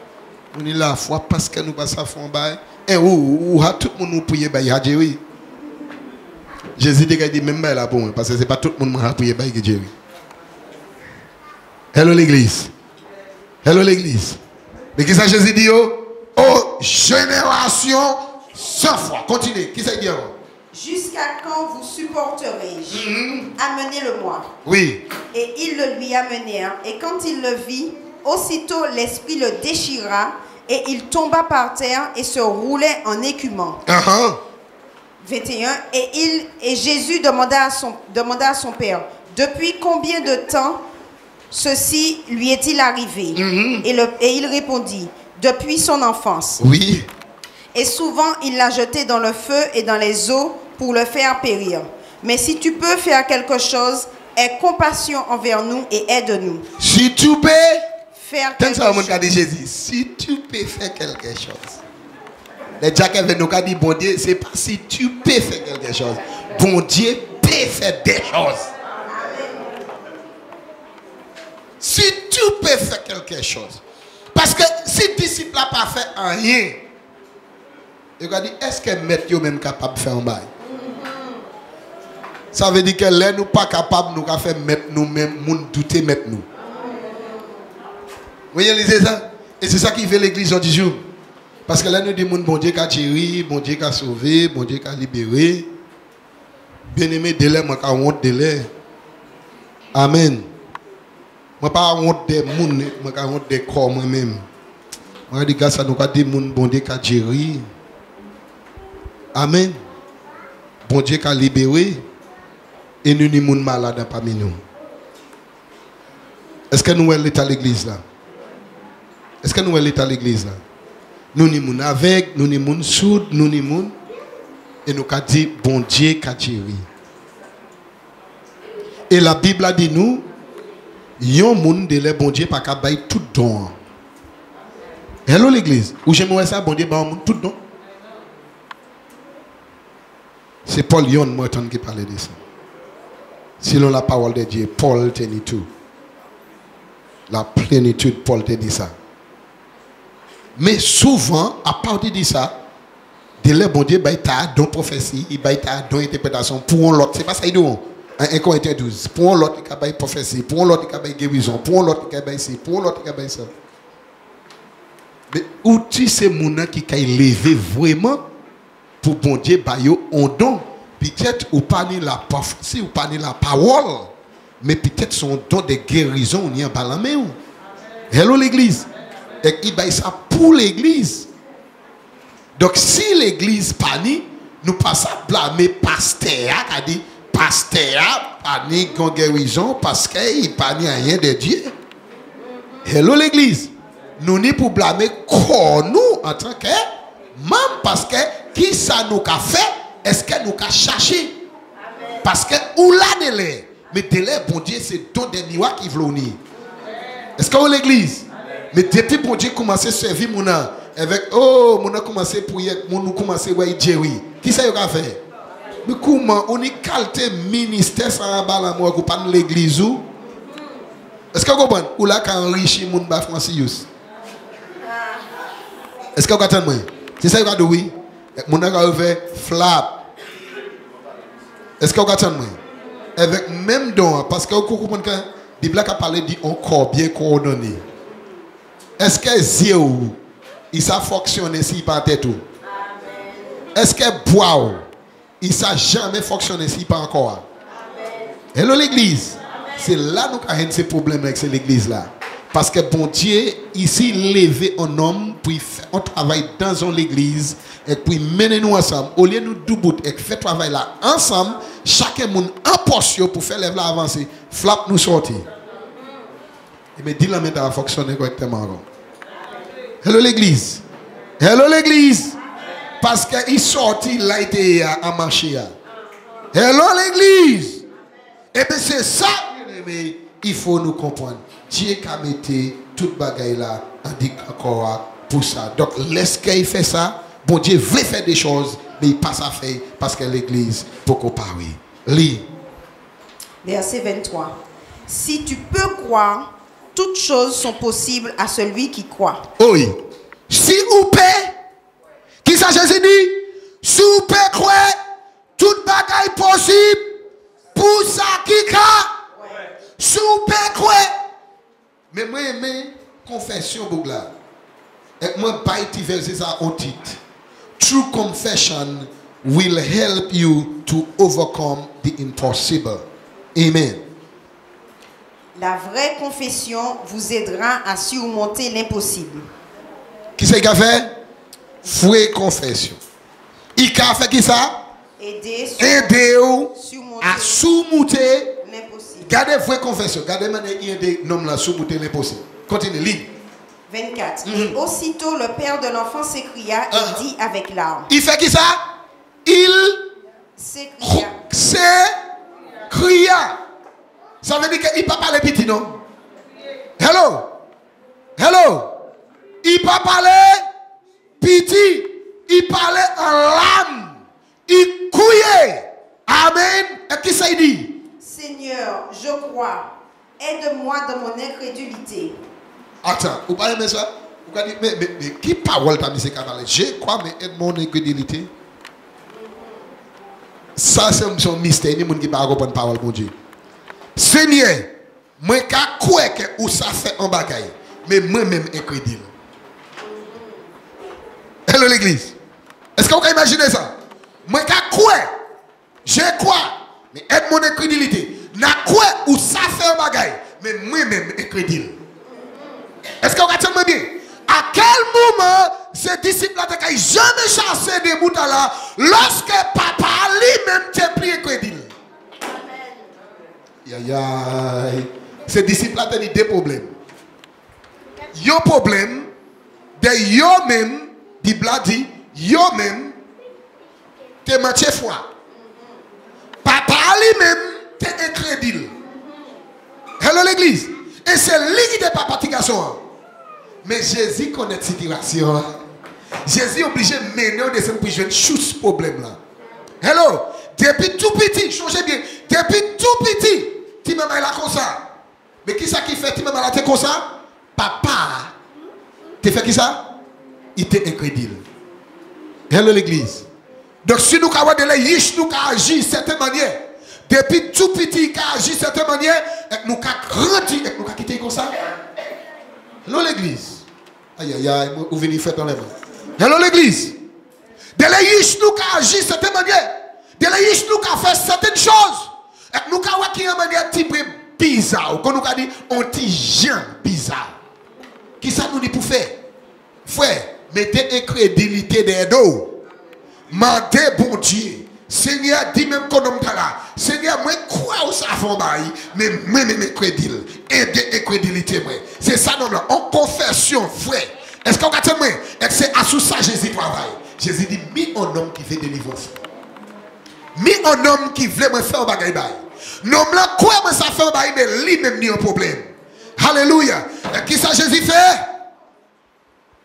On est la foi parce que nous pas ça font bail. Et où tout le monde nous prier bail Jésus. Jésus dit même bail là pour moi parce que c'est pas tout le monde qui prier bail Jésus. Hello l'église. Hello l'église. Mais qui ça Jésus dit oh génération sans foi. Continuez. Qui ça dit encore? Jusqu'à quand vous supporterai-je? Amenez-le-moi. Oui. Et ils le lui amenèrent. Et quand il le vit, aussitôt l'esprit le déchira et il tomba par terre et se roulait en écumant. 21. Et Jésus demanda à son père, depuis combien de temps ceci lui est-il arrivé? Et il répondit, depuis son enfance. Oui. Et souvent, il l'a jeté dans le feu et dans les eaux pour le faire périr. Mais si tu peux faire quelque chose, aie compassion envers nous et aide-nous. Si tu peux faire quelque chose. Jésus, si tu peux faire quelque chose. Les gens qui nous ont dit, bon Dieu, c'est pas si tu peux faire quelque chose. Bon Dieu peut faire des choses. Si tu peux faire quelque chose. Parce que si le disciple n'a pas fait rien, il a dit, est-ce que maître est même capable de faire un bail? Ça veut dire que là, nous pas capables de faire mettre nous-mêmes, nous douter mettre nous. Vous voyez ça? Et c'est ça qui fait l'église aujourd'hui jour. Parce que là, nous disons, bon Dieu qui a tiré, bon Dieu qui a sauvé, bon Dieu qui a libéré. Bien aimé, délai, moi, qui honte délai. Amen. Moi, pas honte des gens, moi, qui honte des corps moi-même. Moi, je dis, ça nous a dit, bon Dieu qui a tiré. Amen. Bon Dieu qui a libéré. Et nous sommes des malades parmi nous. Est-ce que nous sommes l'état de l'église là? Est-ce que nous sommes l'état de l'église là? Nous sommes des aveugles, nous sommes des sourds, nous sommes. Et nous avons dit, bon Dieu qui a tiré. Et la Bible a dit nous, yon moun de le bon Dieu pas qu'à bailler tout don. Hello l'église. Ou j'aimerais ça, bon Dieu ba moun tout don. C'est Paul Yon Morton qui parlait de ça. Selon la parole de Dieu, Paul te dit tout. La plénitude, Paul te dit ça. Mais souvent, à partir de ça, de là, bon Dieu, il y a don prophétie, il y a don interprétation pour l'autre. C'est pas ça, il dit. 1 Corinthiens 12. Pour l'autre, il y a prophétie. Pour l'autre, il y a guérison. Pour l'autre, il y a ici. Pour l'autre, il y a ça. Mais où tu sais mon qui a levé vraiment pour bon Dieu, on don. Peut-être ou pas ni la prophétie ou pas ni la parole, mais peut-être son don de guérison ni en balamé. Hello l'église. Et il baille ça pour l'église. Donc si l'église pas ni, nous passons à blâmer pasteur a dit pasteur pas ni guérison parce qu'il pas ni rien de Dieu. Hello l'église. Nous ni pour blâmer quoi nous en tant que même parce que qui ça nous a fait, est-ce que nous a cherché? Parce que ou là délai, mais délai bon Dieu c'est don des miracles qui veulent venir. Est-ce que l'église? Mais depuis bon Dieu commence à servir mon avec oh mon a commencé pour nous commencer ouais Jerry. Qui ça y a fait? Mais comment on est qualité ministère sans balan moi pour pas l'église ou? Est-ce que vous comprenez? Ou là quand enrichi mon ba Francis. Est-ce que vous comprenez? C'est ça que vous oui. Mon a fait flap. Est-ce que vous comprenez? Avec même don parce que vous comprenez que la Bible a parlé dit encore bien coordonné. Est-ce que zéro il ça fonctionner si pas tête tout? Est-ce que bois il ça jamais fonctionner si pas encore? Hello l'église. C'est là nous avons ces problèmes avec cette église là. Parce que bon Dieu, ici, lever un homme pour faire un travail dans l'église et puis mener nous ensemble. Au lieu de nous doubout et faire travail là ensemble, chacun monde en portion pour faire lever avancer. Flap nous sortir. Et me dit la méthode va fonctionner correctement. Hello l'église. Hello l'église. Parce qu'il sorti là été à marcher. Hello l'église. Et bien c'est ça, mais il faut nous comprendre. Dieu a mis toute bagaille là en dit encore pour ça. Donc laisse qu'il fait ça. Bon Dieu veut faire des choses, mais il passe à faire parce que l'église pour parler. Lis. Verset 23. Si tu peux croire, toutes choses sont possibles à celui qui croit. Oui. Si vous pouvez, qui ça Jésus dit? Si vous pouvez croire, toute bagaille possible pour ça qui croit. Si vous pouvez croire. Mais moi, confession, Bougla. Et moi, pas verser ça en titre. True confession will help you to overcome the impossible. Amen. La vraie confession vous aidera à surmonter l'impossible. Qui c'est qui a fait? Vraie confession. Il a fait qui ça? Aider à surmonter l'impossible. Gardez vraie confession. Gardez maintenant il y a des noms là surmonter l'impossible. Continue, lis. 24. Et aussitôt le père de l'enfant s'écria et dit avec larmes. Il fait qui ça? Il s'écria. Ça veut dire qu'il ne peut pas parler petit, non? Hello? Hello? Il ne peut pas parler petit. Il parlait en larmes. Il couillait. Amen. Et qui ça dit? Seigneur, je crois. Aide-moi dans mon incrédulité. Attends, vous parlez de ça? Vous dites, mais qui parole t'a mis ces canaux? Je crois, mais aide mon incrédulité. Ça, c'est un mystère. Il y a des gens qui ne parlent pas de parole, mon Dieu. Seigneur, moi, je crois que où ça fait un bagaille, mais moi-même incrédule. Hello l'église. Est-ce que vous pouvez imaginer ça? Moi, je crois, mais aide mon incrédulité. Je crois où ça fait un bagaille, mais moi-même incrédule. Est-ce que vous comprenez bien? À quel moment ces disciples n'ont jamais chassé des moutons là lorsque papa lui-même t'a pris incrédule? Ces disciples ont des problèmes. Yo problème de yo même, Bible dit, yo même, te matière foi. Papa lui-même t'es incrédule. Hello l'église. Et c'est lui qui n'est pas parti garçon. Mais Jésus connaît cette situation. Jésus est obligé de mener au dessin pour jouer ce problème là. Hello. Depuis tout petit, changez bien. Depuis tout petit, tu m'as là comme ça. Mais qui ça qui fait tu m'as là comme ça? Papa, tu fais qui ça? Il était incrédule. Hello l'église. Donc si nous avons des yish, nous avons agi de certaine manière. Depuis tout petit, qui agit de cette manière, et nous avons grandi, et nous avons quitté comme ça. Hello l'église. Aïe, aïe, aïe, vous venez faire dans les mains. Hello l'église. De l'église, nous avons agi de cette manière. De l'église, nous avons fait certaines choses. Et nous avons agi de manière type bizarre. Quand nous avons dit, on dit gens bizarre. Qui ça nous dit pour faire? Frère, mettez incrédulité des dos. Mandez bon Dieu. Seigneur dit même qu'on a là. Seigneur, moi crois au savon mais moi même crédule. Aidez incrédulité moi. C'est ça non là. En confession, frère. Est-ce qu'on a moi? Est-ce que c'est à sous ça Jésus travaille? Jésus dit mis un homme qui veut délivrance. Mis un homme qui veut me faire un bagay bail. Non là quoi moi ça fait un bagay mais lui même ni un problème. Alléluia. Et qui ça Jésus fait?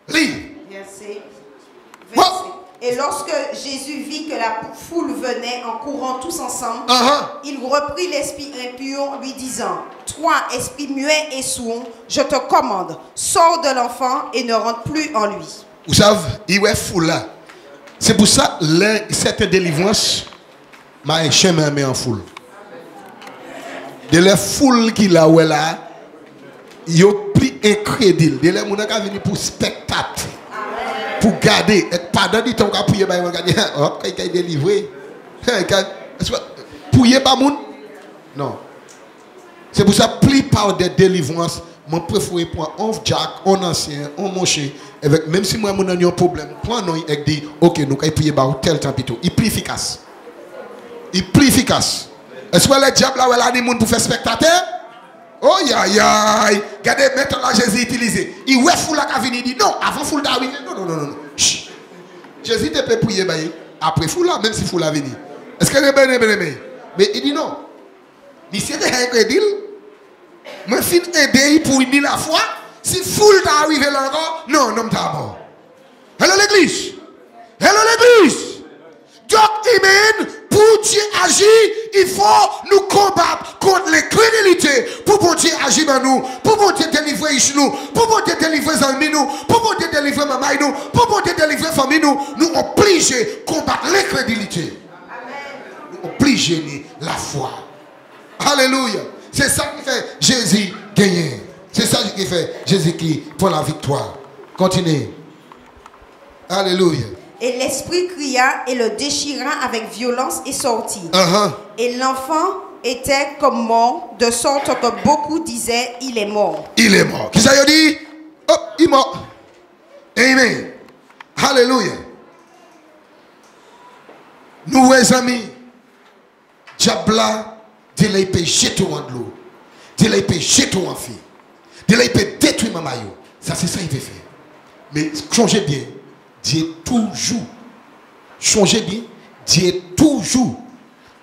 Lis. Verset. Et lorsque Jésus vit que la foule venait en courant tous ensemble, il reprit l'esprit impur, lui disant, toi, esprit muet et sourd, je te commande, sors de l'enfant et ne rentre plus en lui. Vous savez, il y a foule là. C'est pour ça que cette délivrance m'a chemin en foule. De la foule qui là où là, il y a plus incrédule. De la gens qui venu pour spectacle. Pour garder, et pendant du temps qu'on a prié, on a dit, oh, il a délivré. Prier pas moun? Non. C'est pour ça, plus par des délivrances, je préfère prendre un Jack, un ancien, un monché, avec, même si moi, j'ai un problème, prends un et dit, ok, nous allons prier par tel temps plutôt. Il est plus efficace. Il est plus efficace. Est-ce que le diable là, il a des gens pour faire spectateur? Oh, aïe, aïe. Regardez, maintenant, Jésus utilisé. Il ouais foule la qui dit non, avant foule d'arriver. Non. Chut. Jésus te peut prier, après foule là, même si foule a venu. Est-ce que c'est bien? Mais il dit non. Il s'est incrédule. Je suis aidé pour unir la foi. Si foule d'arriver là encore, non, d'abord. Hello l'église. Hello l'église. Donc, amen, pour Dieu agir, il faut nous combattre contre l'incrédulité. Pour bon Dieu agir dans nous, pour bon Dieu délivrer nous, pour bon Dieu délivrer amis nous, pour bon Dieu délivrer maman nous, pour bon Dieu délivrer famille nous, nous obligés à combattre l'incrédulité. Nous obligés la foi. Alléluia. C'est ça qui fait Jésus gagner. C'est ça qui fait Jésus qui prend la victoire. Continuez. Alléluia. Et l'esprit cria et le déchira avec violence et sortit. Et l'enfant était comme mort, de sorte que beaucoup disaient, il est mort. Il est mort. Qui ça y a dit? Oh, il est mort. Amen. Alléluia. Nous, les amis, Diabla, Dieu peut jeter en l'eau. Dieu peut jeter en fille. Dieu peut détruire ma maillot. Ça, c'est ça qu'il peut faire. Mais changez bien. Dieu toujours. Changez bien. Dieu toujours.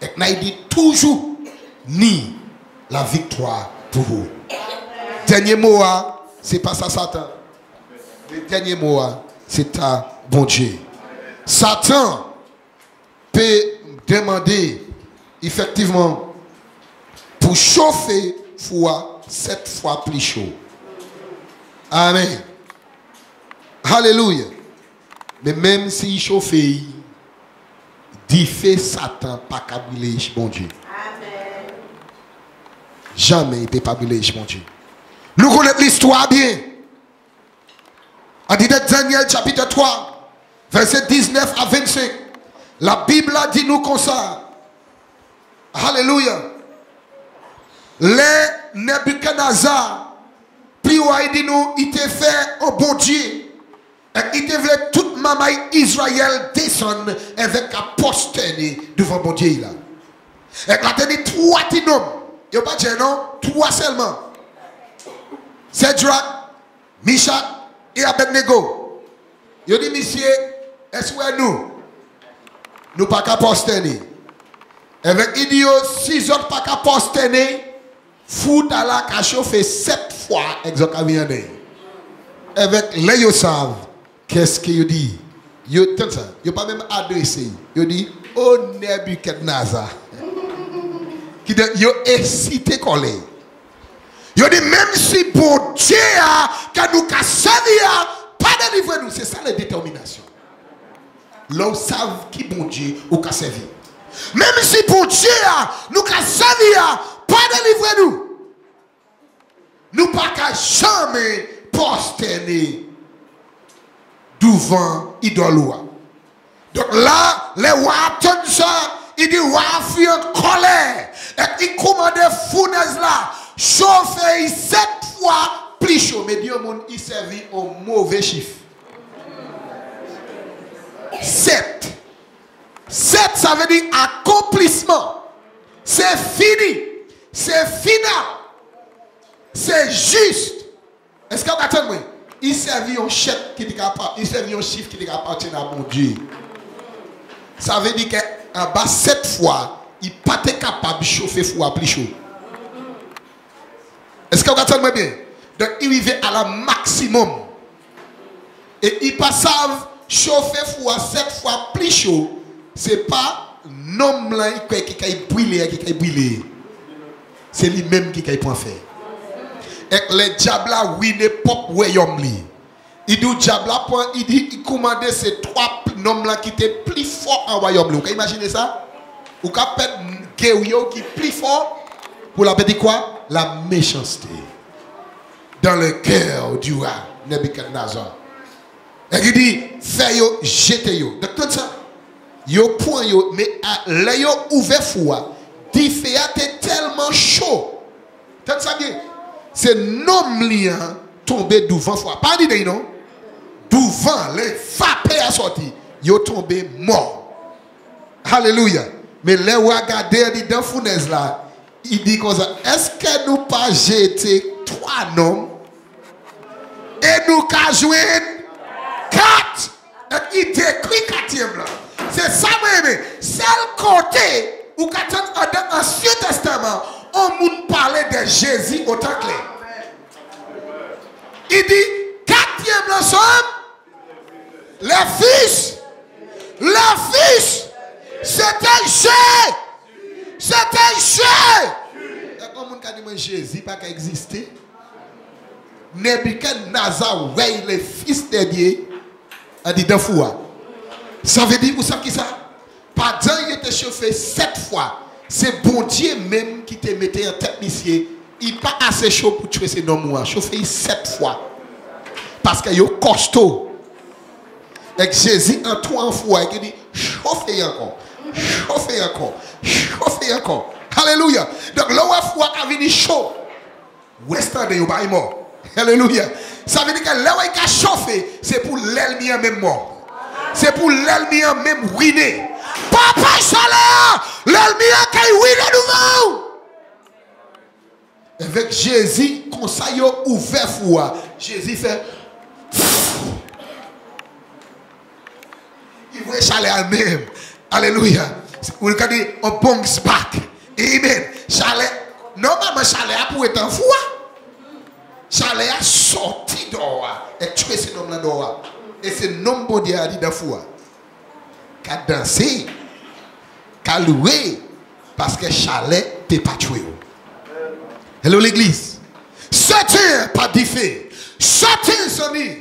Et il dit toujours. Ni la victoire pour vous. Dernier mot, c'est pas ça Satan. Le dernier mot, c'est ta bon Dieu. Satan peut demander effectivement pour chauffer foi 7 fois plus chaud. Amen. Alléluia. Mais même s'il chauffe, dit fait Satan pas cabouler bon Dieu. Amen. Jamais il ne peut pas brûler mon Dieu. Nous connaissons l'histoire bien. En dit Daniel chapitre 3, verset 19 à 25. La Bible dit nous comme ça. Alléluia. Les Nebuchadnezzar, puis il dit nous, il te fait au bon Dieu. Et il te voulait toute maman Israël descendre avec la postérité devant bon Dieu là. Et il a dit 3 tinoms. Il n'y a pas de non, 3 seulement. Cédrac, Mishak et Abednego. Il dit, monsieur, est-ce que nous pas qu'à posterner? Avec idiot, 6 autres pas qu'à posterner, fout à la cachot fait 7 fois exactement. Avec les yo savent, qu'est-ce qu'il dit? Yo pas même adressé. Il dit, oh Nebuchadnezzar. Qui dit, yo excité collé. Il dit, même si bon Dieu a, que nous a servi, pas délivrer nous. C'est ça la détermination. L'on savent qui bon Dieu ou qu'a servi. Même si pour Dieu, nous avons servi, pas délivrer nous. Nous ne pouvons pas jamais prosterner devant l'idole. Donc là, les rois attendent ça. Il dit, roi fut en colère. Et il commande fournaise là. Chauffer 7 fois plus chaud. Mais Dieu, il servit au mauvais chiffre. 7. 7, ça veut dire accomplissement. C'est fini. C'est final. C'est juste. Est-ce que vous attendez? Il servit un chèque qui est capable. Il servit un chiffre qui est appartient à mon Dieu. Ça veut dire qu'en bas 7 fois, il n'est pas capable de chauffer four plus chaud. Est-ce que vous attendez bien? Donc il arrive à la maximum. Et il passe à chauffer four 7 fois plus chaud. Ce n'est pas l'homme qui a brûlé, c'est lui-même qui a faire. Et les diables oui ne pop royaume li. Il dit diable il dit il commandait ces 3 noms là qui étaient plus forts en royaume. Vous pouvez imaginer ça? Ou qu'a fait guerrier qui est plus fort pour la petite quoi? La méchanceté dans le cœur du roi Nebuchadnezzar. Et il dit fais yo jeter yo. Donc tout ça yo point yo mais là yo ouvert foi. Dit fait tellement chaud. Tout ça bien. C'est nom liant tombé devant foi. Pas d'idée non? Devant les vapeurs à sorti, yo tombé mort. Alléluia. Mais les regardez dans fournaise là, il dit comme ça, est-ce que nous pas jeter 3 noms et nous qu'à jouer 4? Et il décrit 4e là. C'est ça même. C'est le côté où quand dans l'Ancien Testament, on nous parlait de Jésus autant clair. Il dit 4e ensemble, les fils, c'était Jésus. C'était Jésus. Et comme on dit Jésus pas qu'à exister. Nebuchadnezzar, ouais, les fils de Dieu, a dit 2 fois. Ça veut dire, vous savez qui ça? Pendant il était chauffé 7 fois. C'est bon Dieu même qui te mettait en tête, monsieur. Il n'est pas assez chaud pour tuer ces noms. Chauffé 7 fois. Parce qu'il est costaud. Et Jésus en 3 fois, il dit chauffez encore. Chauffez encore. Chauffez encore. Alléluia. Donc là où il faut venir chaud. Western de Yoba est mort. Alléluia. Ça veut dire que là où il a chauffé, c'est pour l'ennemi même mort. C'est pour l'ennemi même ruiné. Papa chaleur, l'ennemi qui est ruiné devant. Avec Jésus, quand ça y a ouvert foi, Jésus fait. Il voit chaleur même. Alléluia. Vous regardez, on bounce back. Amen. Chaleur. Normalement, chaleur pour être en foi. Chaleur a sorti dehors. Et tué ce nom-là dehors. Et c'est nom bon Dieu a dit dans foi. Qu'a dansé. Qu'a loué. Parce que chaleur t'es pas tué. Hello l'église. Certains pas diffé. Certains amis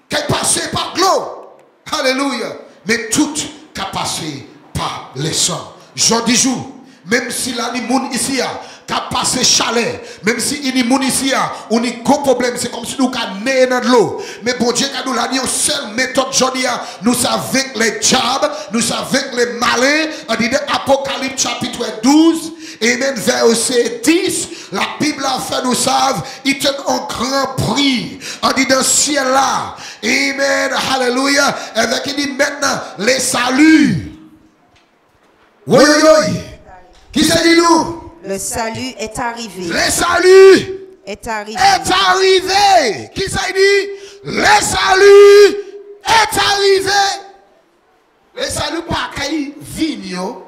qui est passé par l'eau. Alléluia. Mais tout qui a passé par le sang. Jean dis jour. Même si là ni moun ici qui a passé chalet. Même si il y a moun ici on a un gros problème. C'est comme si nous avons né dans l'eau. Mais bon Dieu nous l'a dit une seule méthode aujourd'hui. Nous savons avec les diables. Nous savons avec les malins. On dit dans Apocalypse chapitre 12. Et même verset 10, la Bible a fait nous savent, il tient un grand prix. On dit dans le ciel là. Amen, alléluia. Avec il dit maintenant, les saluts. Oui, oui, oui. Qui s'est dit nous? Le salut est arrivé. Le salut est arrivé. Est arrivé. Qui s'est dit? Le salut est arrivé. Le salut pas qu'il vigno.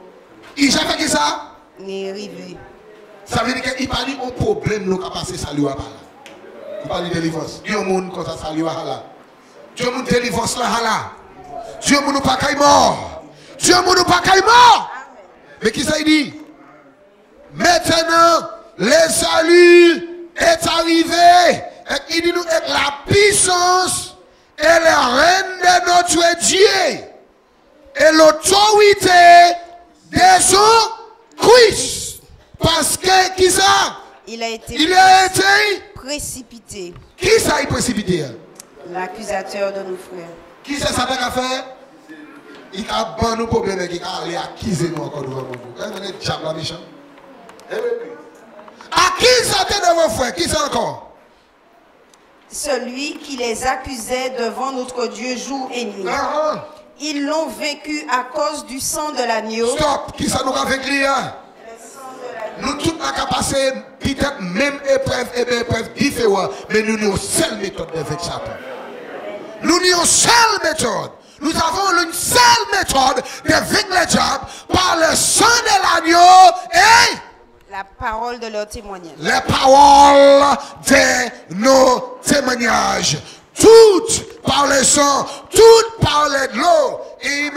Il a fait qui ça? Il est arrivé. Ça veut dire qu'il n'y a pas de problème nous qui passé salut à là. Il parle de délivrance. Dieu monde comme ça salut à là. Dieu monde délivrance là. Dieu monde pas qu'il mort. Dieu monde pas qu'il mort. Mais qui ça dit? Maintenant, le salut est arrivé. Et il dit nous avec la puissance et la reine de notre Dieu. Et l'autorité Christ. Parce que qui ça? Il a été précipité. Qui ça est précipité? L'accusateur de nos frères. Qui c'est Satan qui a fait? Il a ban nos problèmes et il a allé accuser nous encore devant nous. Vous est diable la méchant. À qui Satan devant vos frères? Qui c'est encore? Celui qui les accusait devant notre Dieu jour et nuit. Ils l'ont vaincu à cause du sang de l'agneau. Stop! Qui ça nous a vaincu? Nous tous n'avons passé peut-être même épreuve différente, mais nous avons une seule méthode de vaincre Satan. Nous avons une seule méthode. Nous avons une seule méthode de vaincre le diable par le sang de l'agneau et la parole de leur témoignage. Les paroles de nos témoignages. Toutes par le sang, toutes par de l'eau. Et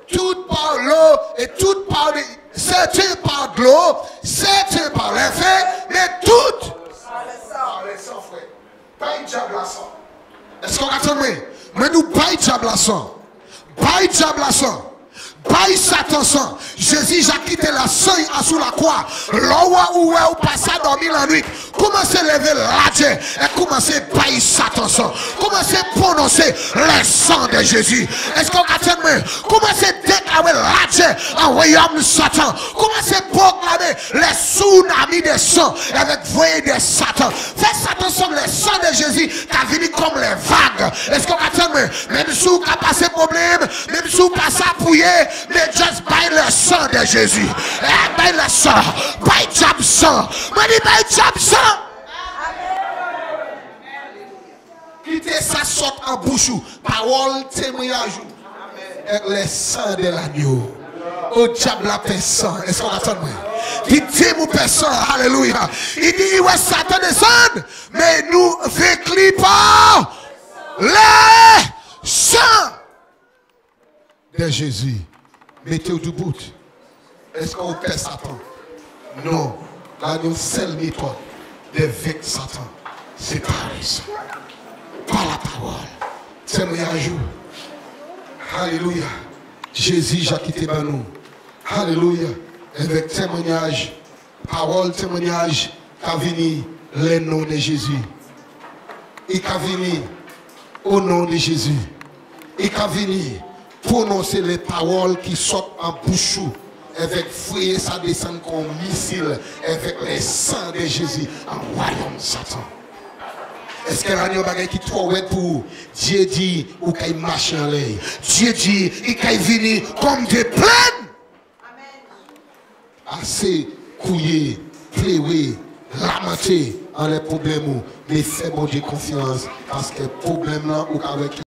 toutes par l'eau et toutes par les... Certains par de l'eau, certains par les faits, mais toutes par le sang, frère. Pas une diable à sang. Est-ce qu'on attend? Mais nous, pas une diable à sang. Pas une diable à sang. Pas Satan sang. Jésus a quitté la sang sous la croix. Là où passe à dormir la nuit. Commencez à lever la et commencez à payer Satan sang. Commencez à prononcer le sang de Jésus. Est-ce qu'on attend? Commencez à déclarer la en royaume de Satan. Commencez à proclamer les tsunamis de sang avec voyez de Satan. Faites Satan sang le sang de Jésus qui a venu comme les vagues. Est-ce qu'on attend? Même si vous avez passé problème, même si vous passez à pouiller, mais juste by le sang de Jésus. By le sang. By diable sang. Mais by diable sang. Quittez ça sort en bouche. Parole témoignage. Avec le sang de l'agneau. Au diable la paix sang. Est-ce qu'on attend? Il dit mon paix sang. Alléluia. Il dit ouais Satan descend. Mais nous véclis pas le sang de Jésus. Mettez-vous du bout. Est-ce qu'on fait Satan? Non. Là, nous, seule méthode de vaincre Satan, c'est par le sang. Par la parole. Témoignage. Alléluia. Jésus a quitté nous. Alléluia. Avec témoignage, parole, témoignage, qu'a venu le nom de Jésus. Et qu'a venu au nom de Jésus. Et qu'a venu prononcer les paroles qui sortent en bouche avec fouiller ça descend comme missile avec le sang de Jésus en royaume Satan. Est-ce que l'agneau bagay qui trop ouais pour Dieu dit ou qu'il marche en l'air. Dieu dit il qu'il venu comme des plaines. Assez couillé, pleurer, lamenter en les problèmes mais fais bon Dieu confiance parce que problème là ou avec